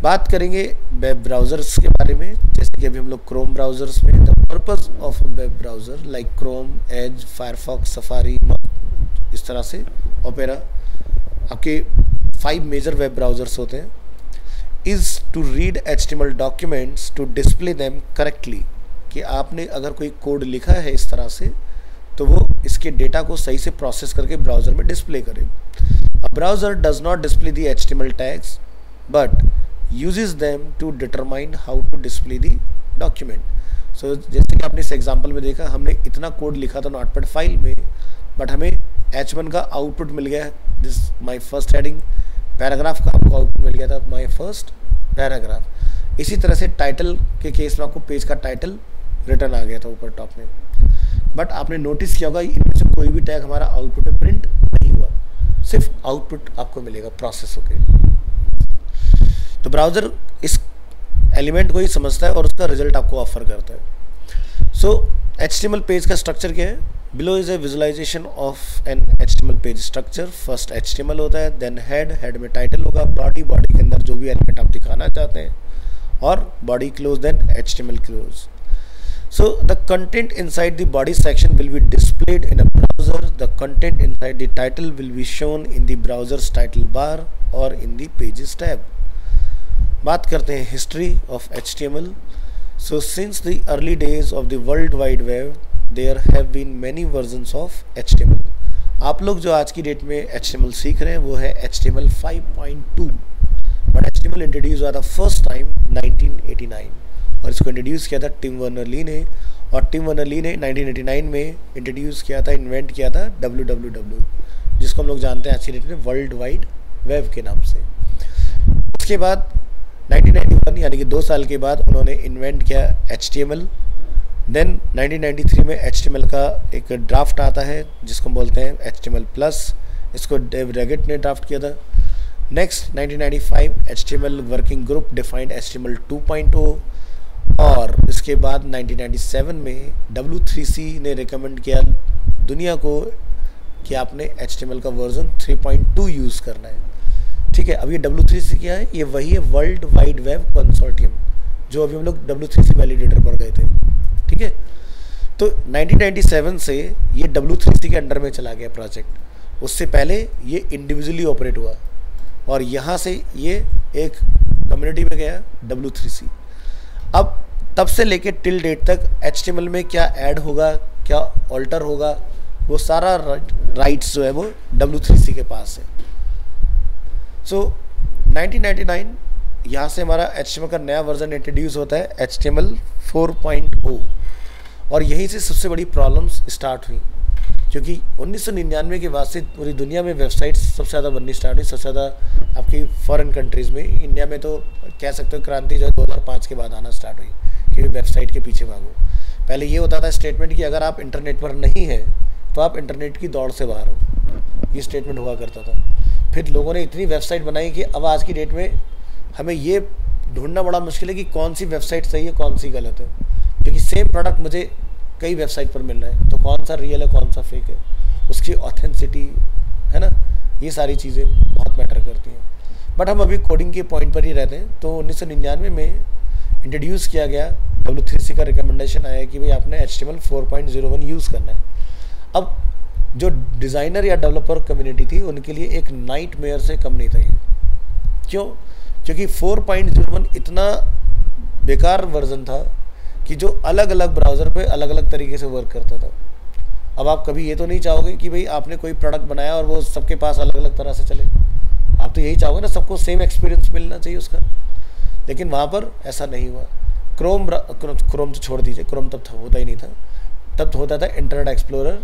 बात करेंगे वेब ब्राउज़र्स के बारे में, जैसे कि अभी हम लोग क्रोम ब्राउज़र्स में, the purpose of web browser like Chrome, Edge, Firefox, Safari, इस तरह से ओपेरा, आपके 5 मेजर वेब ब्राउज़र्स होते हैं, is to read HTML documents to display them correctly, कि आपने अगर कोई कोड लिखा है इस तरह से तो वो इसके डेटा को सही से प्रोसेस करके ब्राउज़र में डिस्प्ले करे। अ browser does not display the HTML tags but uses them to determine how to display the document. So जैसे कि आपने इस एग्जांपल में देखा, हमने इतना कोड लिखा था नोटपैड फाइल में, बट हमें H1 का आउटपुट मिल गया, this my first heading, paragraph का आपको आउटपुट मिल गया था माय फर्स्ट पैराग्राफ। इसी तरह से टाइटल के केस में आपको पेज का टाइटल रिटर्न आ गया था ऊपर टॉप में, बट आपने नोटिस किया होगा इनमें से कोई भी टैग हमारा आउटपुट में प्रिंट नहीं हुआ, सिर्फ आउटपुट आपको मिलेगा प्रोसेस होकर। तो ब्राउज़र इस एलिमेंट को ही समझता है और उसका रिजल्ट आपको ऑफर करता है। सो HTML पेज का स्ट्रक्चर क्या है? Below is a visualisation of an HTML page structure. First HTML होता है, देन हेड में टाइटल होगा, बॉडी के अंदर जो भी एलिमेंट आप दिखाना चाहते हैं, और body close, then HTML close. So the content inside the body section will be displayed in a browser. The content inside the title will be shown in the browser's title bar or in the pages tab. बात करते हैं history of HTML. So since the early days of the World Wide Web, there have been many versions of HTML. आप लोग जो आज की डेट में HTML सीख रहे हैं वो है HTML 5.2, बट HTML इंट्रोड्यूस हुआ था फर्स्ट टाइम 1989 और इसको इंट्रोड्यूस किया था टिम वर्नर-ली ने, और टिम वर्नर-ली ने 1989 में इंट्रोड्यूस किया था, इन्वेंट किया था www, जिसको हम लोग जानते हैं आज की डेट में वर्ल्ड वाइड वेब के नाम से। उसके बाद 1991 यानी कि 2 साल के बाद उन्होंने इन्वेंट किया HTML। देन 1993 में HTML का एक ड्राफ्ट आता है जिसको बोलते हैं HTML+, इसको डेव रेगेट ने ड्राफ्ट किया था। Next 1995 HTML working group defined HTML 2.0, और इसके बाद 1997 में W3C ने रिकमेंड किया दुनिया को कि आपने HTML का वर्जन 3.2 यूज़ करना है। ठीक है, अब ये W3C क्या है? ये वही है वर्ल्ड वाइड वेब कंसोर्टियम, जो अभी हम लोग W3C वैलिडेटर पर गए थे। ठीक है, तो 1997 से ये W3C के अंडर में चला गया प्रोजेक्ट। उससे पहले ये इंडिविजुअली ऑपरेट हुआ और यहाँ से ये एक कम्युनिटी में गया W3C। अब तब से लेके टिल डेट तक HTML में क्या ऐड होगा, क्या ऑल्टर होगा, वो सारा राइट्स जो है वो W3C के पास है। सो 1999 यहाँ से हमारा HTML का नया वर्जन इंट्रोड्यूस होता है HTML 4.0, और यहीं से सबसे बड़ी प्रॉब्लम्स स्टार्ट हुई, क्योंकि 1999 के बाद से पूरी दुनिया में वेबसाइट्स सबसे ज़्यादा बननी स्टार्ट हुई, सबसे ज़्यादा आपकी फॉरेन कंट्रीज़ में। इंडिया में तो कह सकते हो क्रांति जो है 2005 के बाद आना स्टार्ट हुई कि वेबसाइट के पीछे भागो। पहले ये होता था स्टेटमेंट कि अगर आप इंटरनेट पर नहीं हैं तो आप इंटरनेट की दौड़ से बाहर हो, ये स्टेटमेंट हुआ करता था। फिर लोगों ने इतनी वेबसाइट बनाई कि अब आज की डेट में हमें ये ढूंढना बड़ा मुश्किल है कि कौन सी वेबसाइट सही है, कौन सी गलत है, क्योंकि सेम प्रोडक्ट मुझे कई वेबसाइट पर मिल रहा है, तो कौन सा रियल है कौन सा फेक है, उसकी ऑथेंटिसिटी है ना, ये सारी चीज़ें बहुत मैटर करती हैं। बट हम अभी कोडिंग के पॉइंट पर ही रहते हैं। तो 1999 में इंट्रोड्यूस किया गया, W3C का रिकमेंडेशन आया कि भाई आपने HTML 4.01 यूज़ करना है। अब जो डिज़ाइनर या डेवलपर कम्युनिटी थी उनके लिए एक नाइटमेयर से कम नहीं था ये। क्यों? क्योंकि 4.01 इतना बेकार वर्जन था कि जो अलग अलग ब्राउज़र पे अलग अलग तरीके से वर्क करता था। अब आप कभी ये तो नहीं चाहोगे कि भाई आपने कोई प्रोडक्ट बनाया और वो सबके पास अलग अलग तरह से चले, आप तो यही चाहोगे ना सबको सेम एक्सपीरियंस मिलना चाहिए उसका, लेकिन वहाँ पर ऐसा नहीं हुआ। क्रोम तो छोड़ दीजिए, क्रोम तब होता ही नहीं था, तब होता था इंटरनेट एक्सप्लोरर,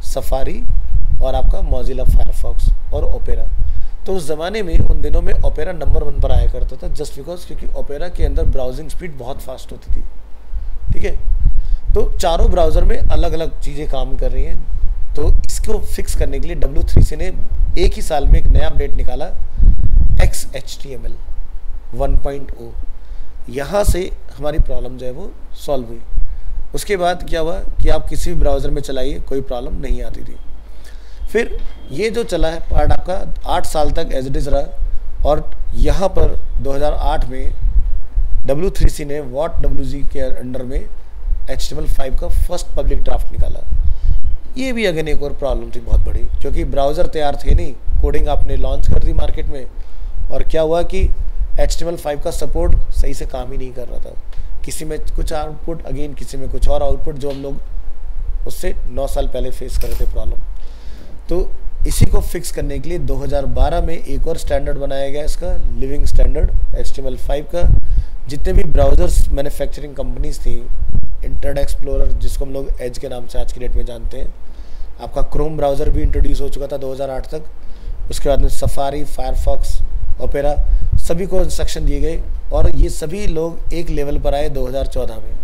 सफारी और आपका मोजिला फायरफॉक्स और ओपेरा। तो उस ज़माने में उन दिनों में ओपेरा नंबर 1 पर आया करता था, जस्ट बिकॉज क्योंकि ओपेरा के अंदर ब्राउजिंग स्पीड बहुत फास्ट होती थी। ठीक है, तो चारों ब्राउज़र में अलग अलग चीज़ें काम कर रही हैं। तो इसको फिक्स करने के लिए W3C ने एक ही साल में एक नया अपडेट निकाला, XHTML 1.0। यहाँ से हमारी प्रॉब्लम जो है वो सॉल्व हुई। उसके बाद क्या हुआ कि आप किसी भी ब्राउज़र में चलाइए, कोई प्रॉब्लम नहीं आती थी। फिर ये जो चला है पार्ट आपका 8 साल तक एज इट इज़ रहा, और यहाँ पर 2008 में W3C ने WhatWG के अंडर में HTML5 का फर्स्ट पब्लिक ड्राफ्ट निकाला। ये भी अगेन एक और प्रॉब्लम थी बहुत बड़ी, क्योंकि ब्राउज़र तैयार थे नहीं, कोडिंग आपने लॉन्च कर दी मार्केट में, और क्या हुआ कि HTML5 का सपोर्ट सही से काम ही नहीं कर रहा था। किसी में कुछ आउटपुट, अगेन किसी में कुछ और आउटपुट, जो हम लोग उससे 9 साल पहले फेस कर रहे थे प्रॉब्लम। तो इसी को फिक्स करने के लिए 2012 में एक और स्टैंडर्ड बनाया गया, इसका लिविंग स्टैंडर्ड HTML5 का। जितने भी ब्राउज़र्स मैन्युफैक्चरिंग कंपनीज थी, इंटरनेट एक्सप्लोरर जिसको हम लोग एज के नाम से आज की डेट में जानते हैं, आपका क्रोम ब्राउज़र भी इंट्रोड्यूस हो चुका था 2008 तक। उसके बाद में सफारी, फायरफॉक्स, ओपेरा, सभी को इंस्ट्रक्शन दिए गए, और ये सभी लोग एक लेवल पर आए 2014 में।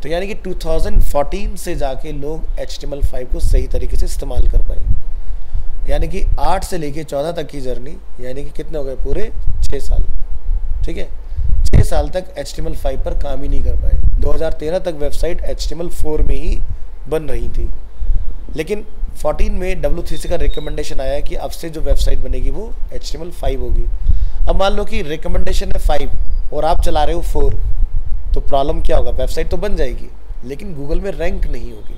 तो यानी कि 2014 से जाके लोग HTML5 को सही तरीके से इस्तेमाल कर पाए। यानी कि 8 से लेके 14 तक की जर्नी, यानी कि कितने हो गए, पूरे 6 साल। ठीक है, 6 साल तक HTML5 पर काम ही नहीं कर पाए। 2013 तक वेबसाइट HTML4 में ही बन रही थी, लेकिन 14 में W3C का रिकमेंडेशन आया कि अब से जो वेबसाइट बनेगी वो HTML5 होगी। अब मान लो कि रिकमेंडेशन है 5 और आप चला रहे हो 4, तो प्रॉब्लम क्या होगा, वेबसाइट तो बन जाएगी लेकिन गूगल में रैंक नहीं होगी,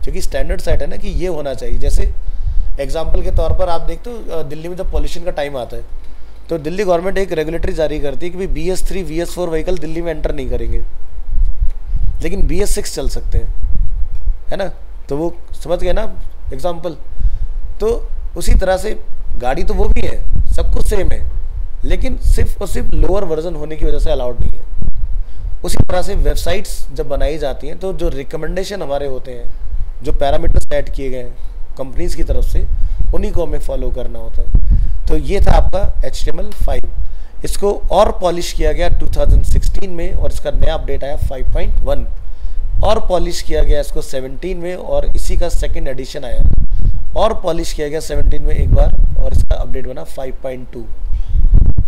क्योंकि स्टैंडर्ड साइट है ना कि ये होना चाहिए। जैसे एग्जाम्पल के तौर पर आप देखते हो, दिल्ली में जब पॉल्यूशन का टाइम आता है तो दिल्ली गवर्नमेंट एक रेगुलेटरी जारी करती है कि भाई BS3 BS4 व्हीकल दिल्ली में एंटर नहीं करेंगे, लेकिन BS6 चल सकते हैं, है ना। तो वो समझ गए ना एग्जाम्पल। तो उसी तरह से गाड़ी तो वो भी है, सब कुछ सेम है, लेकिन सिर्फ और सिर्फ लोअर वर्जन होने की वजह से अलाउड नहीं है। उसी तरह से वेबसाइट्स जब बनाई जाती हैं तो जो रिकमेंडेशन हमारे होते हैं, जो पैरामीटर सेट किए गए हैं कंपनीज की तरफ से, उन्हीं को हमें फॉलो करना होता है। तो ये था आपका HTML5। इसको और पॉलिश किया गया 2016 में, और इसका नया अपडेट आया 5.1, और पॉलिश किया गया इसको 17 में, और इसी का सेकंड एडिशन आया, और पॉलिश किया गया 17 में एक बार, और इसका अपडेट बना 5.2।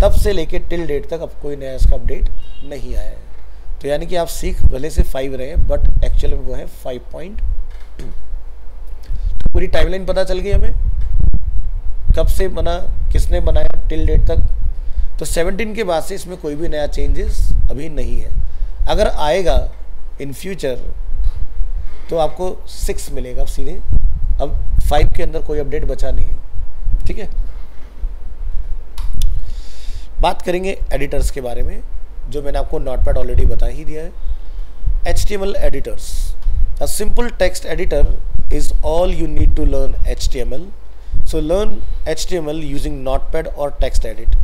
तब से लेके टिल डेट तक अब कोई नया इसका अपडेट नहीं आया है। तो यानी कि आप सीख भले से 5 रहे हैं, बट एक्चुअल में वो है 5.2। तो पूरी टाइमलाइन पता चल गई हमें, कब से बना, किसने बनाया, टिल डेट तक। तो 17 के बाद से इसमें कोई भी नया चेंजेस अभी नहीं है। अगर आएगा इन फ्यूचर तो आपको 6 मिलेगा सीधे, अब 5 के अंदर कोई अपडेट बचा नहीं है। ठीक है, बात करेंगे एडिटर्स के बारे में, जो मैंने आपको नोटपैड ऑलरेडी बता ही दिया है। HTML editors, a simple text editor is all you need to learn HTML। So learn HTML using Notepad और टेक्स्ट एडिट।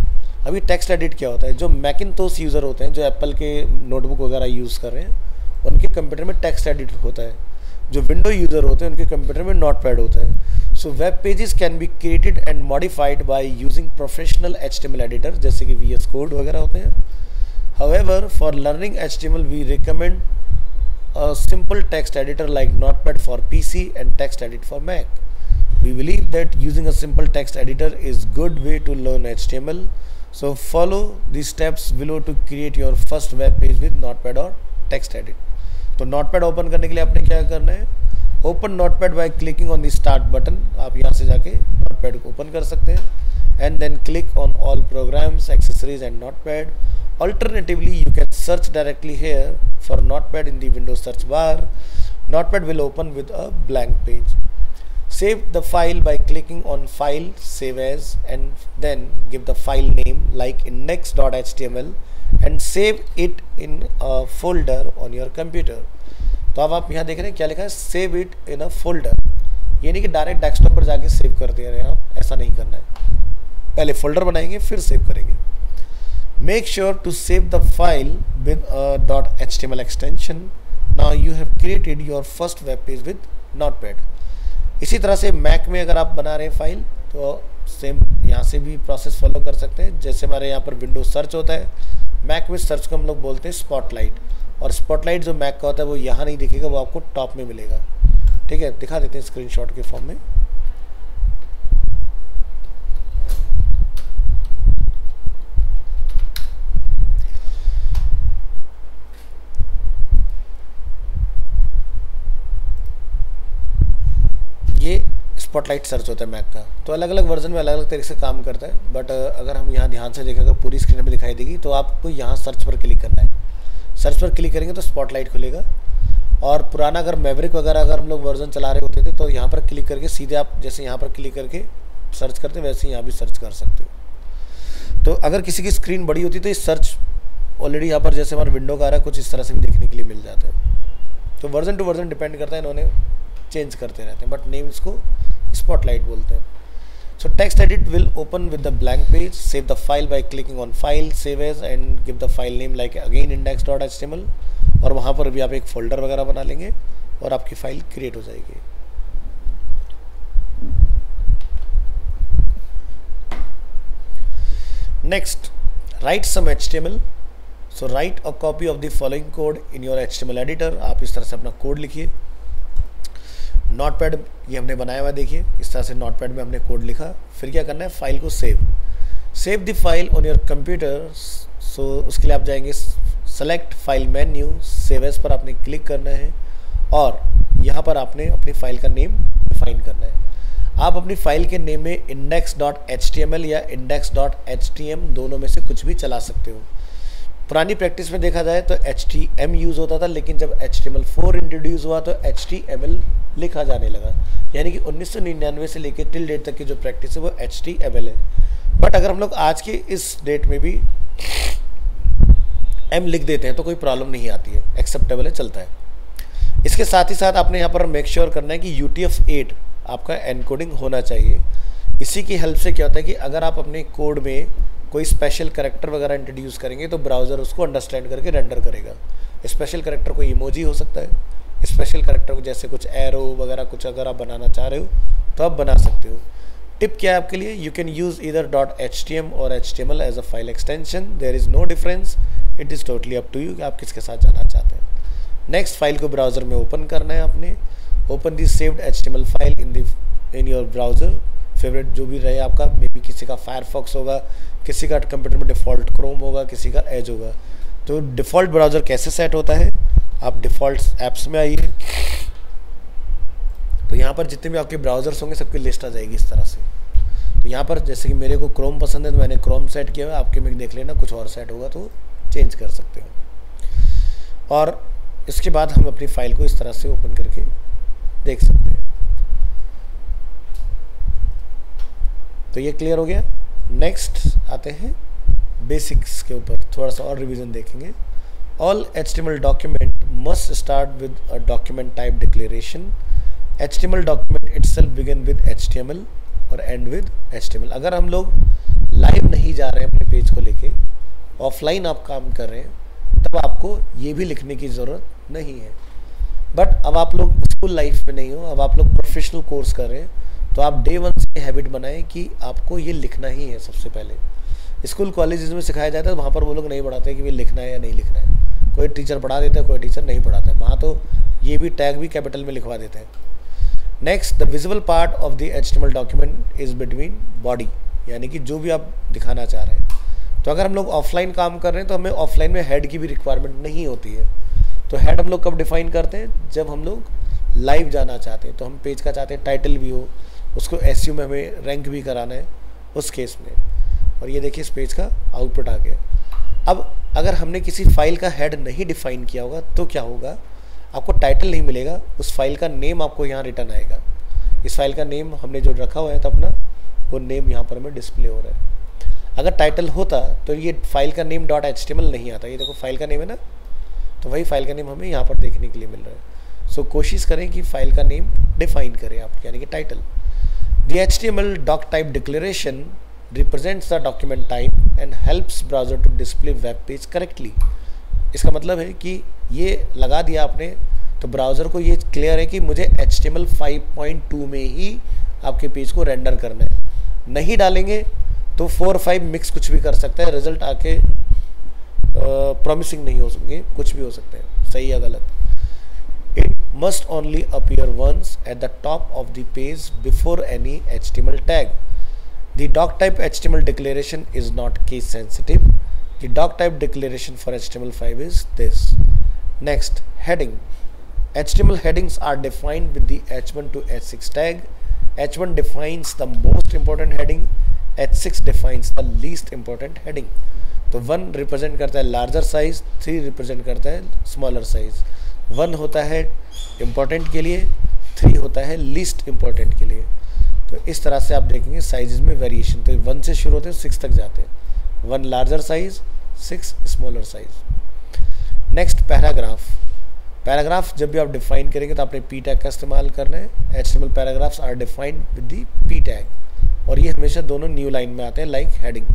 अभी टेक्स्ट एडिट क्या होता है, जो मैकिन्टोश यूज़र होते हैं, जो एप्पल के नोटबुक वगैरह यूज़ कर रहे हैं, उनके कंप्यूटर में टेक्स्ट एडिट होता है। जो विंडो यूज़र होते हैं उनके कंप्यूटर में नोटपैड होता है। So web pages can be created and modified by using professional HTML editor, जैसे कि VS कोड वगैरह होते हैं। However, for learning HTML, we recommend a simple text editor like Notepad for PC and TextEdit for Mac. We believe that using a simple text editor is good way to learn HTML. So follow the steps below to create your first web page with Notepad or TextEdit. तो Notepad ओपन करने के लिए आपने क्या करना है, open Notepad by clicking on the start button। आप यहाँ से जाके Notepad को ओपन कर सकते हैं, and then click on all programs, accessories and Notepad. Alternatively, you can search directly here for Notepad in the Windows search bar. Notepad will open with a blank page. Save the file by clicking on File, Save As, and then give the file name like index.html and save it in a folder on your computer. तो अब आप यहाँ देख रहे हैं क्या लिखा है, Save it in a folder। ये नहीं कि डायरेक्ट डेस्कटॉप पर जाके सेव कर दे रहे हैं आप, ऐसा नहीं करना है। पहले फोल्डर बनाएंगे फिर सेव करेंगे। Make sure to save the file with a .html extension. Now you have created your first web page with Notepad. इसी तरह से मैक में अगर आप बना रहे हैं फाइल, तो सेम यहाँ से भी प्रोसेस फॉलो कर सकते हैं। जैसे हमारे यहाँ पर विंडोज सर्च होता है, मैक में सर्च को हम लोग बोलते हैं स्पॉटलाइट, और स्पॉटलाइट जो मैक का होता है वो यहाँ नहीं दिखेगा, वो आपको टॉप में मिलेगा। ठीक है, दिखा देते हैं स्क्रीनशॉट के फॉर्म में। ये स्पॉटलाइट सर्च होता है मैक का, तो अलग अलग वर्जन में अलग अलग तरीके से काम करता है। बट अगर हम यहाँ ध्यान से देखें, अगर पूरी स्क्रीन में दिखाई देगी तो आपको यहाँ सर्च पर क्लिक करना है। सर्च पर क्लिक करेंगे तो स्पॉटलाइट खुलेगा। और पुराना अगर मैवरिक वगैरह अगर हम लोग वर्जन चला रहे होते थे तो यहाँ पर क्लिक करके सीधे आप जैसे यहाँ पर क्लिक करके सर्च करते वैसे ही यहाँ भी सर्च कर सकते हो। तो अगर किसी की स्क्रीन बड़ी होती है तो ये सर्च ऑलरेडी यहाँ पर जैसे हमारा विंडो का आ रहा है कुछ इस तरह से भी देखने के लिए मिल जाता है। तो वर्जन टू वर्जन डिपेंड करता है, इन्होंने चेंज करते रहते हैं, बट नेम इसको स्पॉटलाइट बोलते हैं। So text edit will open with the blank page. Save the file by clicking on file, save as and give the file name like again index.html, और वहाँ पर भी आप एक फोल्डर वगैरह बना लेंगे और आपकी फाइल क्रिएट हो जाएगी। Next, write some HTML. So write a copy of the following code in your HTML editor. आप इस तरह से अपना कोड लिखिए। नोटपैड ये हमने बनाया हुआ, देखिए इस तरह से नोटपैड में हमने कोड लिखा। फिर क्या करना है, फाइल को save the file on your computer. So उसके लिए आप जाएंगे select file menu, save as पर आपने क्लिक करना है और यहाँ पर आपने अपनी फाइल का नेम डिफाइन करना है। आप अपनी फाइल के नेम में index.html या index.htm दोनों में से कुछ भी चला सकते हो। पुरानी प्रैक्टिस में देखा जाए तो HTM यूज़ होता था, लेकिन जब HTML4 इंट्रोड्यूस हुआ तो HTML लिखा जाने लगा। यानी कि 1999 से लेकर टिल डेट तक की जो प्रैक्टिस है वो HTML है। बट अगर हम लोग आज के इस डेट में भी M लिख देते हैं तो कोई प्रॉब्लम नहीं आती है, एक्सेप्टेबल है, चलता है। इसके साथ ही साथ आपने यहाँ पर मेक श्योर करना है कि UTF-8 आपका एनकोडिंग होना चाहिए। इसी की हेल्प से क्या होता है कि अगर आप अपने कोड में कोई स्पेशल कैरेक्टर वगैरह इंट्रोड्यूस करेंगे तो ब्राउज़र उसको अंडरस्टैंड करके रेंडर करेगा। स्पेशल कैरेक्टर कोई इमोजी हो सकता है, स्पेशल कैरेक्टर को जैसे कुछ एरो वगैरह कुछ अगर आप बनाना चाह रहे हो तो आप बना सकते हो। टिप क्या है आपके लिए, you can use either .htm और HTML as a file extension, there is no difference, it is totally up to you कि आप किसके साथ जाना चाहते हैं। नेक्स्ट, फाइल को ब्राउज़र में ओपन करना है आपने। Open the saved HTML file in your browser, favourite जो भी रहे आपका, मे बी किसी का फायरफॉक्स होगा, किसी का कंप्यूटर में डिफ़ॉल्ट क्रोम होगा, किसी का एज होगा। तो डिफ़ॉल्ट ब्राउज़र कैसे सेट होता है, आप डिफ़ॉल्ट ऐप्स में आइए, तो यहाँ पर जितने भी आपके ब्राउज़र्स होंगे सबकी लिस्ट आ जाएगी इस तरह से। तो यहाँ पर जैसे कि मेरे को क्रोम पसंद है तो मैंने क्रोम सेट किया हुआ है, आपके में देख लेना कुछ और सेट होगा तो चेंज कर सकते हो। और इसके बाद हम अपनी फाइल को इस तरह से ओपन करके देख सकते हैं। तो ये क्लियर हो गया। नेक्स्ट आते हैं बेसिक्स के ऊपर, थोड़ा सा और रिवीजन देखेंगे। All HTML document must start with a document type declaration. HTML document itself begin with HTML और एंड विद HTML। अगर हम लोग लाइव नहीं जा रहे हैं अपने पेज को लेके, ऑफलाइन आप काम कर रहे हैं, तब आपको ये भी लिखने की ज़रूरत नहीं है। बट अब आप लोग स्कूल लाइफ में नहीं हो, अब आप लोग प्रोफेशनल कोर्स कर रहे हैं, तो आप डे 1 से हैबिट बनाएं कि आपको ये लिखना ही है। सबसे पहले स्कूल कॉलेजेस में सिखाया जाता है, तो वहाँ पर वो लोग नहीं पढ़ाते कि ये लिखना है या नहीं लिखना है। कोई टीचर पढ़ा देता है, कोई टीचर नहीं पढ़ाता है, वहाँ तो ये भी टैग भी कैपिटल में लिखवा देते हैं। Next, the visible part of the HTML document is between body, यानी कि जो भी आप दिखाना चाह रहे हैं। तो अगर हम लोग ऑफलाइन काम कर रहे हैं तो हमें ऑफलाइन में हेड की भी रिक्वायरमेंट नहीं होती है। तो हेड हम लोग कब डिफाइन करते हैं, जब हम लोग लाइव जाना चाहते हैं, तो हम पेज का चाहते हैं टाइटल भी हो, उसको SEO में हमें रैंक भी कराना है उस केस में। और ये देखिए इस पेज का आउटपुट आ गया। अब अगर हमने किसी फाइल का हेड नहीं डिफाइन किया होगा तो क्या होगा, आपको टाइटल नहीं मिलेगा, उस फाइल का नेम आपको यहाँ रिटर्न आएगा। इस फाइल का नेम हमने जो रखा हुआ है तो अपना वो नेम यहाँ पर हमें डिस्प्ले हो रहा है। अगर टाइटल होता तो ये फाइल का नेम .html नहीं आता। ये देखो फाइल का नेम है ना, तो वही फाइल का नेम हमें यहाँ पर देखने के लिए मिल रहा है। सो कोशिश करें कि फाइल का नेम डिफाइन करें आप, यानी कि title. The HTML doc type declaration represents the document type and helps browser to display web page correctly। इसका मतलब है कि ये लगा दिया आपने तो ब्राउज़र को ये क्लियर है कि मुझे HTML 5.2 में ही आपके पेज को रेंडर करना है। नहीं डालेंगे तो 4 और 5 मिक्स कुछ भी कर सकता है, रिजल्ट आके प्रॉमिसिंग नहीं हो सकेंगे, कुछ भी हो सकते हैं, सही या गलत। It must only appear once at the top of the page before any HTML tag. The doc type HTML declaration is not case sensitive. The doc type declaration for HTML5 is this. Next, heading. HTML headings are defined with the H1 to H6 tag. H1 defines the most important heading, H6 defines the least important heading. तो 1 रिप्रेजेंट करता है लार्जर साइज, 3 रिप्रेजेंट करता है स्मॉलर साइज। 1 होता है इम्पोर्टेंट के लिए, 3 होता है लीस्ट इम्पोर्टेंट के लिए। तो इस तरह से आप देखेंगे साइजेस में वेरिएशन, तो 1 से शुरू होते हैं 6 तक जाते हैं, 1 larger size, 6 smaller size. Next, paragraph. Paragraph जब भी आप डिफाइन करेंगे तो आपने पी टैग का इस्तेमाल करना है। HTML paragraphs are defined with the P tag, और ये हमेशा दोनों न्यू लाइन में आते हैं like heading.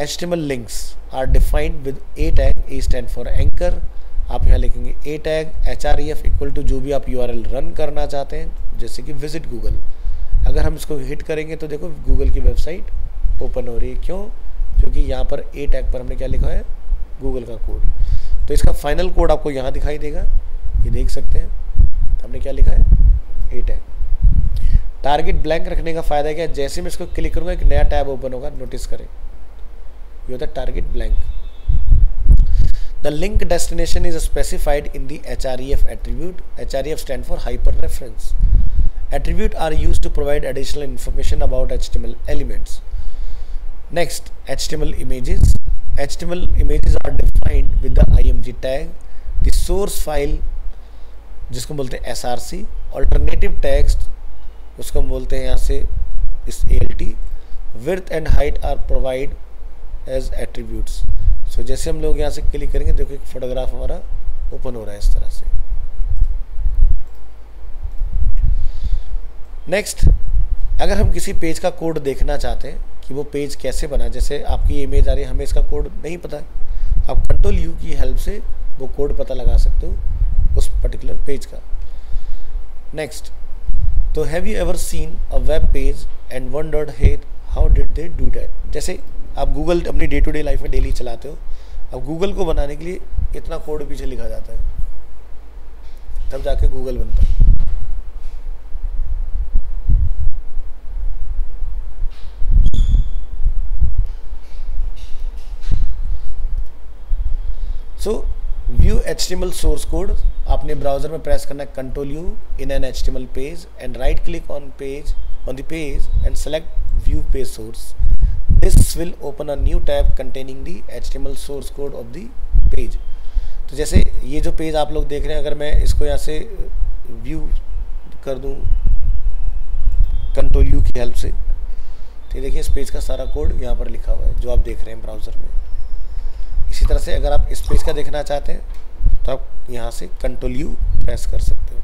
HTML links are defined with A tag, A stand for anchor. आप यहाँ लिखेंगे A tag href equal to जो भी आप URL रन करना चाहते हैं, जैसे कि विजिट गूगल। अगर हम इसको हिट करेंगे तो देखो गूगल की वेबसाइट ओपन हो रही है, क्यों? क्योंकि यहाँ पर ए टैग पर हमने क्या लिखा है, गूगल का कोड। तो इसका फाइनल कोड आपको यहाँ दिखाई देगा, ये देख सकते हैं हमने क्या लिखा है, ए टैग। टारगेट ब्लैंक रखने का फायदा क्या है, जैसे मैं इसको क्लिक करूँगा एक नया टैब ओपन होगा, नोटिस करें ये होता है target blank. The link destination is specified in the href attribute. href stand for hyper reference. Attributes are used to provide additional information about HTML elements. Next, HTML images. HTML images are defined with the img tag. The source file, जिसको बोलते हैं src, alternative text, उसको हम बोलते हैं यहाँ से इस alt, width and height are provided as attributes. So जैसे हम लोग यहाँ से क्लिक करेंगे, देखो एक फोटोग्राफ हमारा ओपन हो रहा है इस तरह से। नेक्स्ट, अगर हम किसी पेज का कोड देखना चाहते हैं कि वो पेज कैसे बना, जैसे आपकी इमेज आ रही है, हमें इसका कोड नहीं पता है, आप कंट्रोल U की हेल्प से वो कोड पता लगा सकते हो उस पर्टिकुलर पेज का। नेक्स्ट, तो have you ever seen a web page and wondered hey how did they do that. जैसे आप गूगल अपनी डे टू डे लाइफ में डेली चलाते हो, अब गूगल को बनाने के लिए इतना कोड पीछे लिखा जाता है, तब जाके गूगल बनता है। सो व्यू HTML सोर्स कोड, आपने ब्राउजर में प्रेस करना है control U in an HTML page and right click on the page and select view page source. This will open a new tab containing the HTML source code of the page. तो जैसे ये जो पेज आप लोग देख रहे हैं, अगर मैं इसको यहाँ से व्यू कर दूँ कंट्रोल U की हेल्प से, तो देखिए इस पेज का सारा कोड यहाँ पर लिखा हुआ है जो आप देख रहे हैं ब्राउज़र में। इसी तरह से अगर आप इस पेज का देखना चाहते हैं तो आप यहाँ से कंट्रोल U प्रेस कर सकते हो।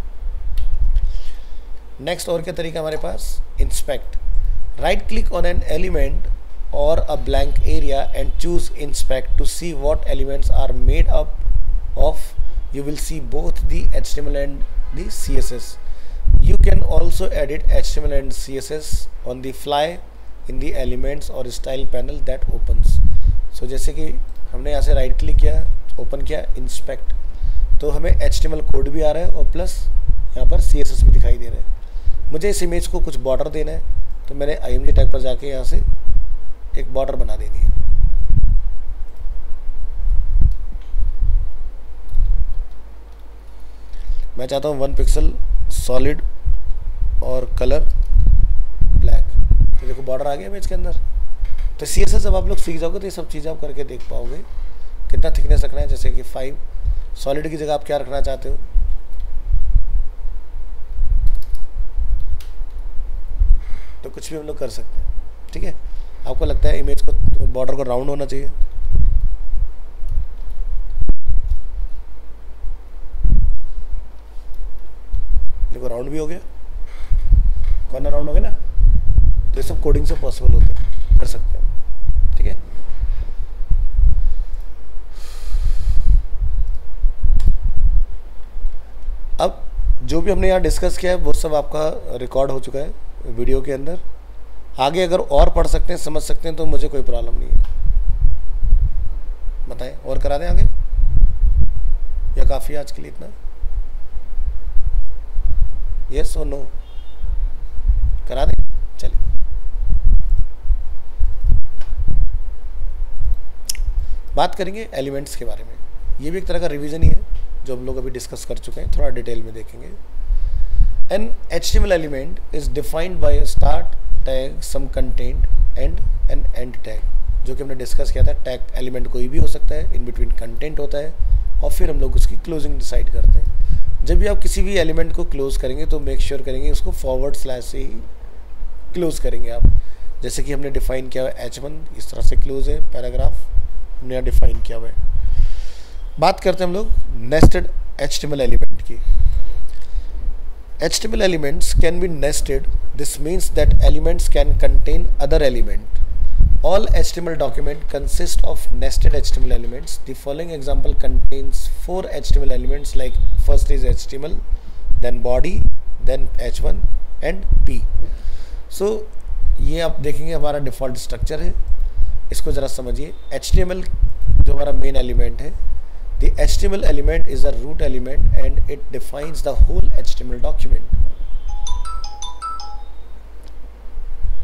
नेक्स्ट और क्या तरीका हमारे पास, inspect. Right click on an element और a blank area and choose inspect to see what elements are made up of. You will see both the HTML and the CSS. You can also edit HTML and CSS on the fly in the elements और style panel that opens. So जैसे कि हमने यहाँ से राइट क्लिक किया, ओपन किया इंस्पेक्ट, तो हमें HTML कोड भी आ रहा है और प्लस यहाँ पर CSS भी दिखाई दे रहा है। मुझे इस इमेज को कुछ बॉर्डर देना है, तो मैंने img टैग पर जाके यहाँ से एक बॉर्डर बना देनी है। मैं चाहता हूँ 1 पिक्सल सॉलिड और कलर ब्लैक, तो देखो बॉर्डर आ गया इमेज के अंदर। तो CSS जब आप लोग सीख जाओगे तो ये सब चीज़ें आप करके देख पाओगे, कितना थिकनेस रखना है, जैसे कि 5, सॉलिड की जगह आप क्या रखना चाहते हो, तो कुछ भी हम लोग कर सकते हैं। ठीक है, आपको लगता है इमेज को बॉर्डर को राउंड होना चाहिए, देखो राउंड भी हो गया, कॉर्नर राउंड हो गया ना। तो ये सब कोडिंग से पॉसिबल होता है, कर सकते हैं। ठीक है, अब जो भी हमने यहाँ डिस्कस किया है वो सब आपका रिकॉर्ड हो चुका है वीडियो के अंदर। आगे अगर और पढ़ सकते हैं, समझ सकते हैं तो मुझे कोई प्रॉब्लम नहीं है, बताएं और करा दें आगे या काफ़ी आज के लिए इतना? यस और नो? करा दें? चलिए, बात करेंगे एलिमेंट्स के बारे में। ये भी एक तरह का रिवीजन ही है जो हम लोग अभी डिस्कस कर चुके हैं, थोड़ा डिटेल में देखेंगे। An HTML element is defined by a start tag, some content and an end tag, जो कि हमने डिस्कस किया था। टैग एलिमेंट कोई भी हो सकता है, इन बिटवीन कंटेंट होता है, और फिर हम लोग उसकी क्लोजिंग डिसाइड करते हैं। जब भी आप किसी भी एलिमेंट को क्लोज करेंगे तो मेक श्योर करेंगे उसको फॉरवर्ड स्लैश से ही क्लोज करेंगे आप। जैसे कि हमने डिफाइन किया हुआ है H1 इस तरह से क्लोज है, पैराग्राफ हमने यहाँ डिफाइन किया हुआ है। बात करते हैं हम लोग नेस्टेड HTML एलिमेंट की। HTML elements can be nested. This means that elements can contain other element. All HTML document consist of nested HTML elements. The following example contains 4 HTML elements, like first is HTML, then body, then H1 and P. So ये आप देखेंगे हमारा डिफ़ॉल्ट स्ट्रक्चर है, इसको ज़रा समझिए। HTML जो हमारा मेन एलिमेंट है, the HTML element is a root element and it defines the whole HTML document.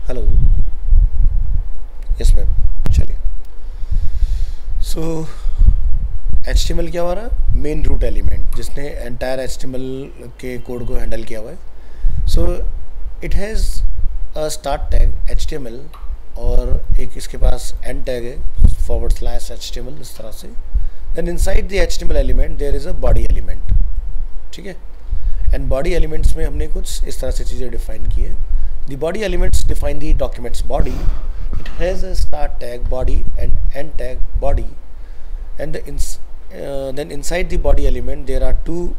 Hello, yes ma'am, चलिए। So HTML क्या हमारा मेन रूट एलिमेंट जिसने एंटायर HTML के कोड को हैंडल किया हुआ है। So it has a start tag HTML और एक इसके पास end tag है फॉरवर्ड स्लैश HTML इस तरह से। Then inside the HTML element there is a body element, ठीक है। and body elements में हमने कुछ इस तरह से चीज़ें डिफाइन की है। the body elements define the document's body. It has a start tag body and end tag body, and then inside the body element there are two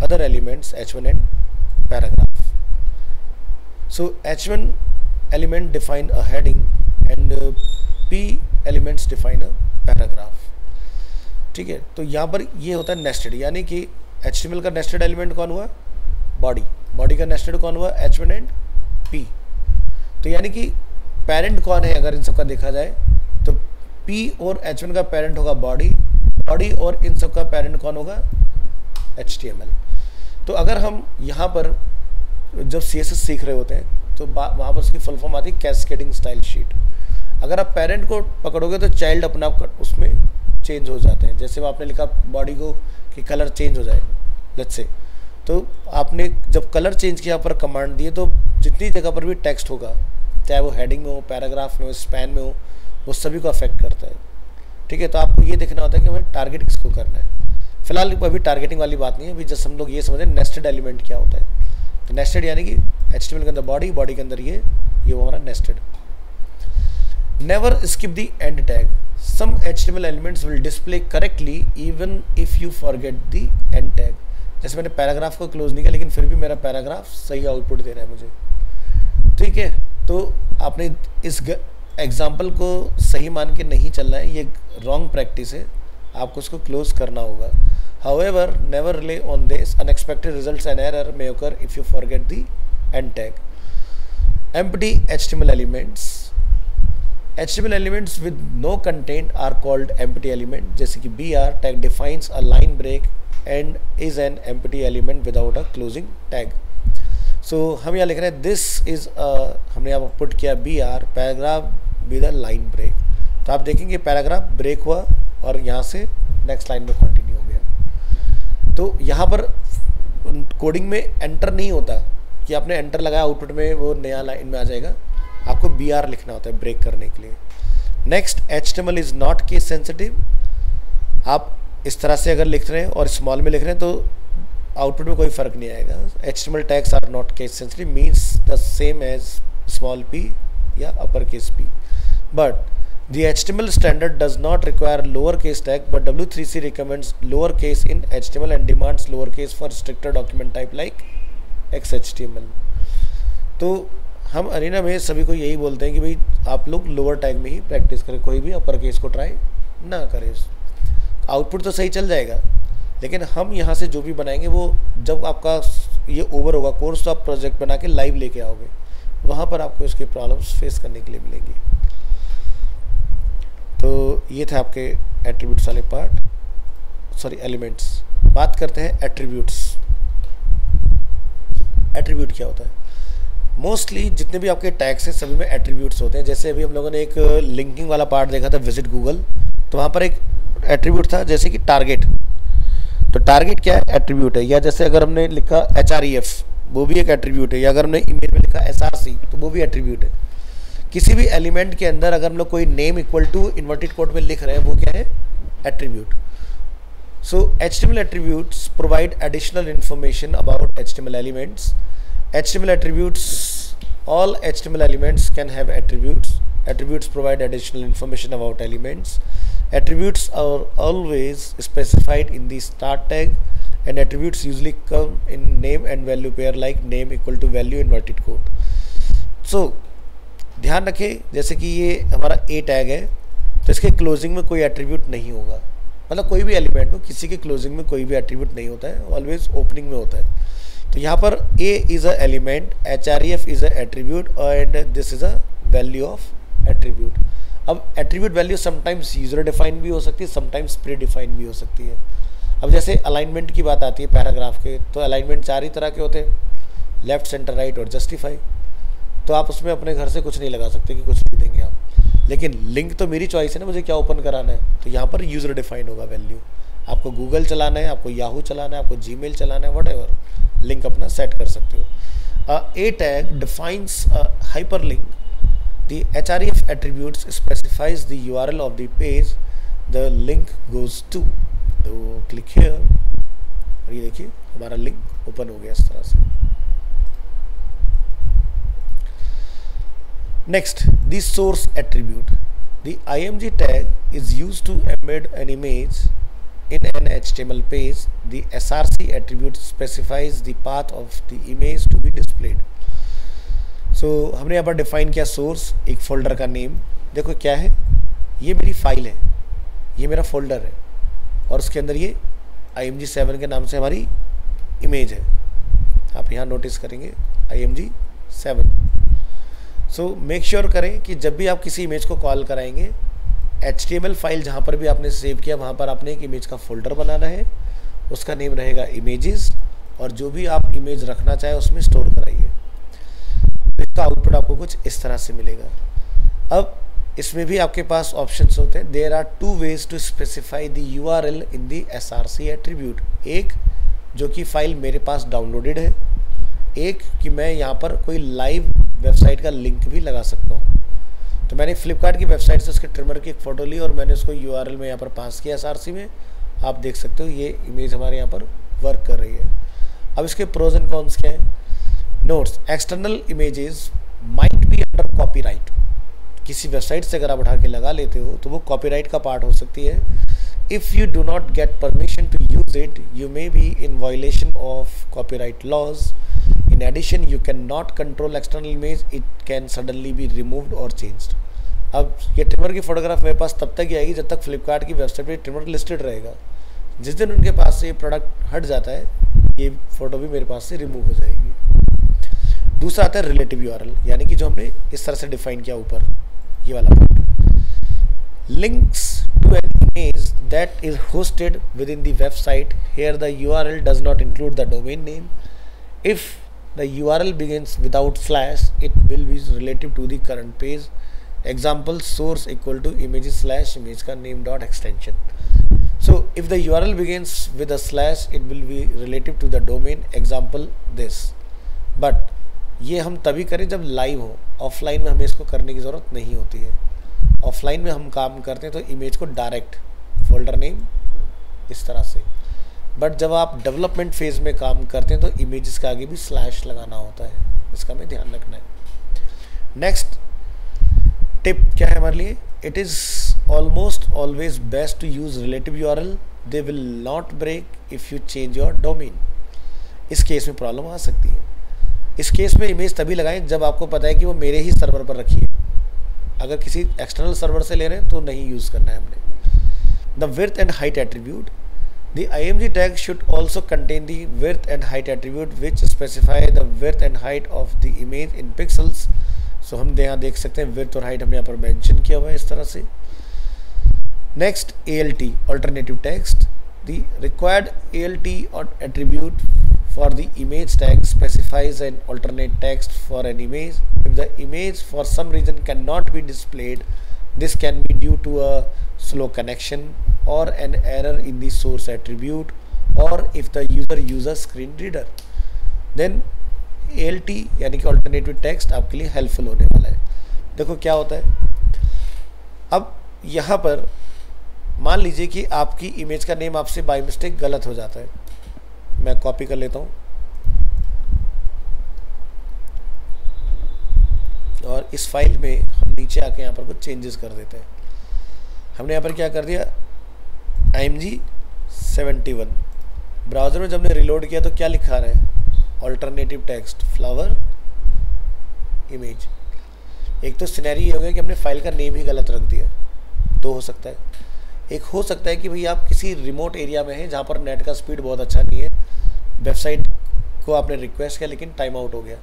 other elements, H1 and paragraph. So H1 element define a heading and P elements define a paragraph, ठीक है। तो यहाँ पर ये होता है नेस्टेड, यानी कि HTML का नेस्टेड एलिमेंट कौन हुआ? बॉडी। बॉडी का नेस्टेड कौन हुआ? H1 and P। तो यानी कि पेरेंट कौन है अगर इन सब का देखा जाए तो P और H1 का पेरेंट होगा बॉडी, बॉडी और इन सब का पेरेंट कौन होगा? HTML। तो अगर हम यहाँ पर जब CSS सीख रहे होते हैं तो वहाँ पर उसकी फुल फॉर्म आती है कैस्केडिंग स्टाइल शीट। अगर आप पेरेंट को पकड़ोगे तो चाइल्ड अपना उसमें चेंज हो जाते हैं। जैसे आपने लिखा बॉडी को कि कलर चेंज हो जाए लेट्स से, तो आपने जब कलर चेंज किया पर कमांड दिए तो जितनी जगह पर भी टेक्स्ट होगा, चाहे वो हेडिंग में हो, पैराग्राफ में हो, स्पैन में हो, वो सभी को अफेक्ट करता है, ठीक है। तो आपको ये देखना होता है कि हमें टारगेट किसको करना है। फिलहाल अभी टारगेटिंग वाली बात नहीं है, अभी जस्ट हम लोग ये समझें नेस्टेड एलिमेंट क्या होता है। तो नेस्टेड यानी कि HTML के अंदर बॉडी, बॉडी के अंदर ये वो हमारा nested. Never skip the end tag. Some HTML elements will display correctly even if you forget the end tag. जैसे मैंने पैराग्राफ को क्लोज नहीं किया लेकिन फिर भी मेरा पैराग्राफ सही आउटपुट दे रहा है मुझे, ठीक है। तो आपने इस एग्जाम्पल को सही मान के नहीं चलना है, ये रॉन्ग प्रैक्टिस है, आपको उसको क्लोज करना होगा। However, never rely on this. Unexpected results and error may occur if you forget the end tag. Empty HTML elements. HTML elements with no content are called empty element. जैसे कि BR tag defines a line break and is an empty element without a closing tag. So हम यहाँ लिख रहे हैं this is a, हमने यहाँ पुट किया BR paragraph with a line break। तो आप देखेंगे पैराग्राफ ब्रेक हुआ और यहाँ से नेक्स्ट लाइन में कंटिन्यू हो गया। तो यहाँ पर कोडिंग में एंटर नहीं होता कि आपने एंटर लगाया आउटपुट में वो नया लाइन में आ जाएगा, आपको BR लिखना होता है ब्रेक करने के लिए। Next, HTML is not case sensitive. आप इस तरह से अगर लिख रहे हैं और स्मॉल में लिख रहे हैं तो आउटपुट में कोई फ़र्क नहीं आएगा। HTML tags are not case sensitive means the same as small p या upper case p, but the HTML standard does not require lowercase tag, but W3C recommends lowercase in HTML and demands lowercase for stricter document type like XHTML। तो हम अरीना में सभी को यही बोलते हैं कि भाई आप लोग लोअर टैग में ही प्रैक्टिस करें, कोई भी अपर केस को ट्राई ना करें। आउटपुट तो सही चल जाएगा लेकिन हम यहाँ से जो भी बनाएंगे वो जब आपका ये ओवर होगा कोर्स तो आप प्रोजेक्ट बना के लाइव लेके आओगे, वहाँ पर आपको इसकी प्रॉब्लम्स फेस करने के लिए मिलेंगी। तो ये थे आपके एट्रीब्यूट्स वाले पार्ट, सॉरी एलिमेंट्स। बात करते हैं एट्रीब्यूट्स। एट्रीब्यूट क्या होता है? मोस्टली जितने भी आपके टैग्स हैं सभी में एट्रीब्यूट्स होते हैं। जैसे अभी हम लोगों ने एक लिंकिंग वाला पार्ट देखा था, विजिट गूगल, तो वहाँ पर एक एट्रीब्यूट था जैसे कि टारगेट। तो टारगेट क्या है? एट्रीब्यूट है। या जैसे अगर हमने लिखा HREF, वो भी एक एट्रीब्यूट है। या अगर हमने इमेज में लिखा SRC, तो वो भी एट्रीब्यूट है। किसी भी एलिमेंट के अंदर अगर हम लोग कोई name equal to inverted code में लिख रहे हैं, वो क्या है? Attribute. So HTML attributes provide additional information about HTML elements. HTML attributes, all HTML elements can have attributes. Attributes provide additional information about elements. Attributes are always specified in the start tag, and attributes usually come in name and value pair, like name equal to value inverted quote. So ध्यान रखें, जैसे कि ये हमारा A टैग है, तो इसके क्लोजिंग में कोई एट्रीब्यूट नहीं होगा। मतलब कोई भी एलिमेंट हो, किसी के क्लोजिंग में कोई भी एट्रीब्यूट नहीं होता है, ऑलवेज ओपनिंग में होता है। तो यहाँ पर A is a element, HREF is a attribute, and this is a value of attribute. अब attribute value sometimes user define भी हो सकती है, समटाइम्स प्री डिफाइन भी हो सकती है। अब जैसे अलाइनमेंट की बात आती है पैराग्राफ के, तो अलाइनमेंट 4 ही तरह के होते हैं, लेफ्ट, सेंटर, राइट और जस्टिफाई। तो आप उसमें अपने घर से कुछ नहीं लगा सकते कि कुछ लिख देंगे आप, लेकिन लिंक तो मेरी चॉइस है ना, मुझे क्या ओपन कराना है। तो यहाँ पर यूजर डिफाइन होगा वैल्यू। आपको गूगल चलाना है, आपको याहू चलाना है, आपको जीमेल चलाना है, व्हाटएवर, लिंक अपना सेट कर सकते हो। A tag defines a hyperlink. The HREF attributes specifies the URL of the page the link goes to. तो क्लिक here और ये देखिए हमारा लिंक ओपन हो गया इस तरह से। Next, the source attribute. The img tag is used to embed an image in an HTML page. The SRC attribute specifies the path of the image to be displayed. So हमने यहाँ पर डिफाइन किया सोर्स, एक फोल्डर का नेम। देखो क्या है, ये मेरी फाइल है, ये मेरा फोल्डर है, और उसके अंदर ये img7 के नाम से हमारी इमेज है। आप यहाँ नोटिस करेंगे img7। सो मेक श्योर करें कि जब भी आप किसी इमेज को कॉल कराएंगे, HTML फाइल जहाँ पर भी आपने सेव किया वहाँ पर आपने एक इमेज का फोल्डर बनाना है, उसका नेम रहेगा इमेजेस, और जो भी आप इमेज रखना चाहे उसमें स्टोर कराइए। इसका आउटपुट आपको कुछ इस तरह से मिलेगा। अब इसमें भी आपके पास ऑप्शंस होते हैं। There are 2 ways to specify the URL in the SRC attribute. एक जो कि फाइल मेरे पास डाउनलोडेड है, एक कि मैं यहाँ पर कोई लाइव वेबसाइट का लिंक भी लगा सकता हूँ। तो मैंने फ्लिपकार्ट की वेबसाइट से उसके ट्रिमर की एक फ़ोटो ली और मैंने उसको URL में यहाँ पर पास किया SRC में। आप देख सकते हो ये इमेज हमारे यहाँ पर वर्क कर रही है। अब इसके प्रोज एंड कॉन्स क्या है? Notes, external images might be under copyright. किसी वेबसाइट से अगर आप उठा के लगा लेते हो तो वो कॉपीराइट का पार्ट हो सकती है। If you do not get permission to use it, you may be in violation of copyright laws. In addition, you cannot control external image. It can suddenly be removed or changed. अब ये ट्रिमर की फोटोग्राफ मेरे पास तब तक ही आएगी जब तक फ्लिपकार्ट की वेबसाइट पे ट्रिमर लिस्टेड रहेगा। जिस दिन उनके पास से ये प्रोडक्ट हट जाता है, ये फ़ोटो भी मेरे पास से रिमूव हो जाएगी। दूसरा आता है रिलेटिव URL, यानी कि जो हमने इस तरह से डिफाइन किया ऊपर, ये वाला part. Links to an image that is hosted within the website. Here the URL does not include the domain name. If the URL begins without slash, it will be relative to the current page. Example, source equal to images slash image का name dot extension. So if the URL begins with a slash, it will be relative to the domain. Example this. But ये हम तभी करें जब लाइव हो। ऑफलाइन में हमें इसको करने की ज़रूरत नहीं होती है। ऑफलाइन में हम काम करते हैं तो इमेज को डायरेक्ट फोल्डर नेम इस तरह से, बट जब आप डेवलपमेंट फेज में काम करते हैं तो इमेजेस के आगे भी स्लैश लगाना होता है। इसका हमें ध्यान रखना है। नेक्स्ट टिप क्या है हमारे लिए? It is almost always best to use relative URL। They will not break if you change your domain. इस केस में प्रॉब्लम आ सकती है। इस केस में इमेज तभी लगाएं जब आपको पता है कि वो मेरे ही सर्वर पर रखी है। अगर किसी एक्सटर्नल सर्वर से ले रहे हैं तो नहीं यूज़ करना है हमने। The width and height attribute, The IMG tag should also contain the width and height attribute which specify the width and height of the image in pixels. So हम यहाँ देख सकते हैं width और height हमने यहाँ पर mention किया हुआ है इस तरह से. Next, ALT alternative text. The required ALT or attribute for the image tag specifies an alternate text for an image. If the image for some reason cannot be displayed, this can be due to a slow connection or an error in the source attribute, or if the user uses screen reader. Then ALT यानी कि alternative text आपके लिए helpful होने वाला है. देखो क्या होता है, अब यहाँ पर मान लीजिए कि आपकी इमेज का नेम आपसे बाय मिस्टेक गलत हो जाता है. मैं कॉपी कर लेता हूँ और इस फाइल में हम नीचे आके यहाँ पर कुछ चेंजेस कर देते हैं. हमने यहाँ पर क्या कर दिया, IMG 71. ब्राउज़र में जब हमने रिलोड किया तो क्या लिखा रहा है, ऑल्टरनेटिव टेक्स्ट फ्लावर इमेज. एक तो सिनेरियो ये हो गया कि हमने फाइल का नेम ही गलत रख दिया. दो हो सकता है, एक हो सकता है कि भाई आप किसी रिमोट एरिया में हैं जहाँ पर नेट का स्पीड बहुत अच्छा नहीं है, वेबसाइट को आपने रिक्वेस्ट किया लेकिन टाइम आउट हो गया,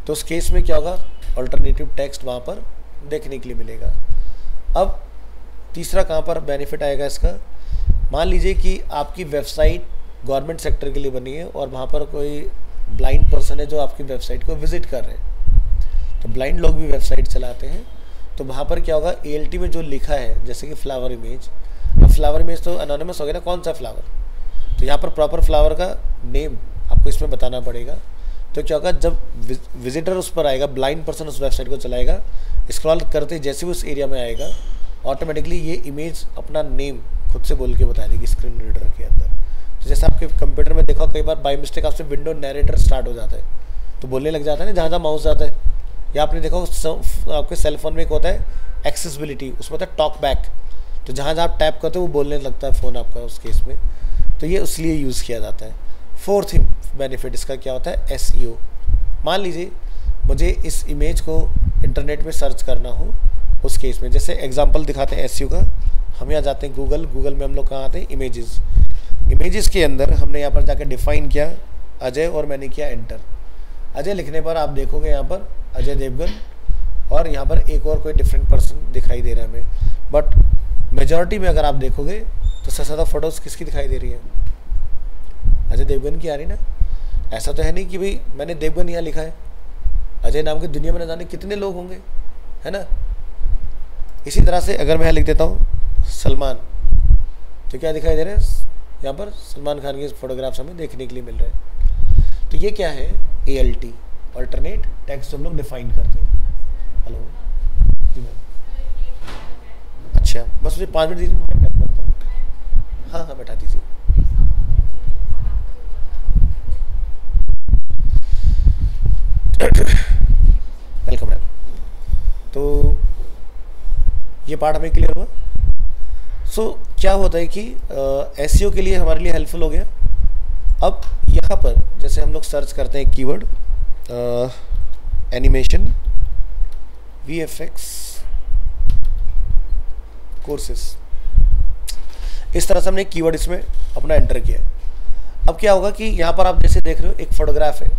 तो उस केस में क्या होगा, ऑल्टरनेटिव टेक्स्ट वहाँ पर देखने के लिए मिलेगा. अब तीसरा कहाँ पर बेनिफिट आएगा इसका, मान लीजिए कि आपकी वेबसाइट गवर्नमेंट सेक्टर के लिए बनी है और वहाँ पर कोई ब्लाइंड पर्सन है जो आपकी वेबसाइट को विजिट कर रहे हैं. तो ब्लाइंड लोग भी वेबसाइट चलाते हैं, तो वहाँ पर क्या होगा, ALT में जो लिखा है जैसे कि फ्लावर इमेज, अब फ्लावर इमेज तो अनोनिमस हो गया ना, कौन सा फ्लावर, तो यहाँ पर प्रॉपर फ्लावर का नेम आपको इसमें बताना पड़ेगा. तो क्या होगा, जब विजिटर उस पर आएगा, ब्लाइंड पर्सन उस वेबसाइट को चलाएगा, स्क्रॉल करते जैसे भी उस एरिया में आएगा, ऑटोमेटिकली ये इमेज अपना नेम खुद से बोल के बता देगी स्क्रीन रीडर के अंदर. तो जैसे आपके कंप्यूटर में देखो कई बार बाय मिस्टेक आपसे विंडो नैरेटर स्टार्ट हो जाता है तो बोलने लग जाता है ना जहाँ जहाँ माउस जाता है, या आपने देखो आपके सेल फोन में एक होता है एक्सेसिबिलिटी, उसमें होता है टॉक बैक, तो जहाँ जहाँ आप टैप करते हो वो बोलने लगता है फ़ोन आपका उस केस में, तो ये इसलिए यूज़ किया जाता है. फोर्थ बेनिफिट इसका क्या होता है, SEO. मान लीजिए मुझे इस इमेज को इंटरनेट में सर्च करना हो, उस केस में जैसे एग्जांपल दिखाते हैं SEO का. हम यहाँ जाते हैं गूगल में हम लोग कहाँ आते हैं, इमेजेस के अंदर हमने यहाँ पर जाकर डिफाइन किया अजय और मैंने किया एंटर. अजय लिखने पर आप देखोगे यहाँ पर अजय देवगन और यहाँ पर एक और कोई डिफरेंट पर्सन दिखाई दे रहा है हमें, बट मेजॉरिटी में अगर आप देखोगे तो सबसे ज़्यादा फोटोज़ किसकी दिखाई दे रही है, अजय देवगन की आ रही ना. ऐसा तो है नहीं कि भाई मैंने देवगन यहाँ लिखा है, अजय नाम की दुनिया में न जाने कितने लोग होंगे, है ना. इसी तरह से अगर मैं यहाँ लिख देता हूँ सलमान, तो क्या दिखाई दे रहे हैं, यहाँ पर सलमान खान के फोटोग्राफ्स हमें देखने के लिए मिल रहे हैं. तो ये क्या है, ALT ऑल्टरनेट टेक्स्ट हम लोग डिफाइन करते हैं. हेलो जी मैम, अच्छा बस मुझे 5 मिनट दीजिए, मैं टाइप करता हूँ. हाँ बैठा दीजिए. Welcome ma'am. तो ये पार्ट हमें क्लियर हुआ. सो क्या होता है कि SEO के लिए हमारे लिए हेल्पफुल हो गया. अब यहाँ पर जैसे हम लोग सर्च करते हैं कीवर्ड एनिमेशन VFX कोर्सेस, इस तरह से हमने कीवर्ड इसमें अपना एंटर किया. अब क्या होगा कि यहाँ पर आप जैसे देख रहे हो एक फोटोग्राफ है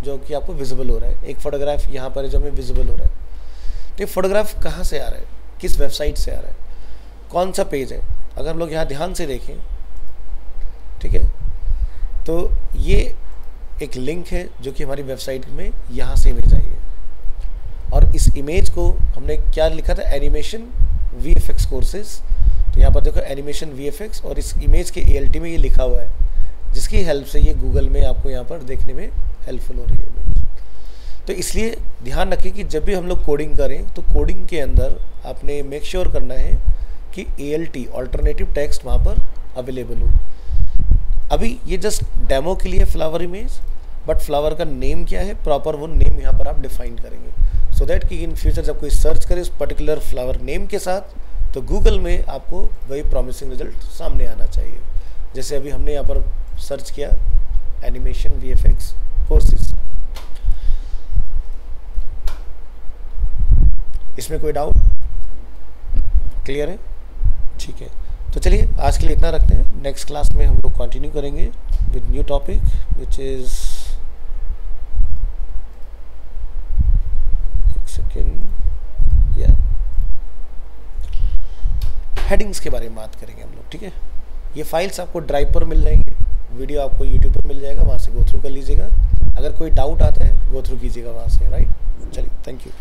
जो कि आपको विजिबल हो रहा है, एक फोटोग्राफ यहाँ पर है जो हमें विजिबल हो रहा है. तो ये फोटोग्राफ कहाँ से आ रहा है, किस वेबसाइट से आ रहा है, कौन सा पेज है. अगर हम लोग यहाँ ध्यान से देखें, ठीक है, तो ये एक लिंक है जो कि हमारी वेबसाइट में यहाँ से इमेज आई है, और इस इमेज को हमने क्या लिखा था, एनिमेशन VFX कोर्सेज. तो यहाँ पर देखो एनिमेशन VFX और इस इमेज के ALT में ये लिखा हुआ है, जिसकी हेल्प से ये गूगल में आपको यहाँ पर देखने में हेल्पफुल हो रही है इमेज. तो इसलिए ध्यान रखें कि जब भी हम लोग कोडिंग करें तो कोडिंग के अंदर आपने मेक श्योर करना है कि ALT ऑल्टरनेटिव टेक्स्ट वहाँ पर अवेलेबल हो. अभी ये जस्ट डेमो के लिए फ्लावर इमेज, बट फ्लावर का नेम क्या है, प्रॉपर वो नेम यहाँ पर आप डिफाइन करेंगे, सो दैट कि इन फ्यूचर जब कोई सर्च करे उस पर्टिकुलर फ्लावर नेम के साथ तो गूगल में आपको वही प्रॉमिसिंग रिजल्ट सामने आना चाहिए. जैसे अभी हमने यहाँ पर सर्च किया एनिमेशन VFX कोर्सेज. इसमें कोई डाउट, क्लियर है, ठीक है. तो चलिए आज के लिए इतना रखते हैं, नेक्स्ट क्लास में हम लोग कंटिन्यू करेंगे with new topic which is, एक सेकेंड, या हेडिंग्स के बारे में बात करेंगे हम लोग, ठीक है। ये फाइल्स आपको ड्राइव पर मिल जाएंगे, वीडियो आपको यूट्यूब पर मिल जाएगा, वहाँ से गो थ्रू कर लीजिएगा। अगर कोई डाउट आता है गो थ्रू कीजिएगा वहाँ से, राइट। चलिए, थैंक यू।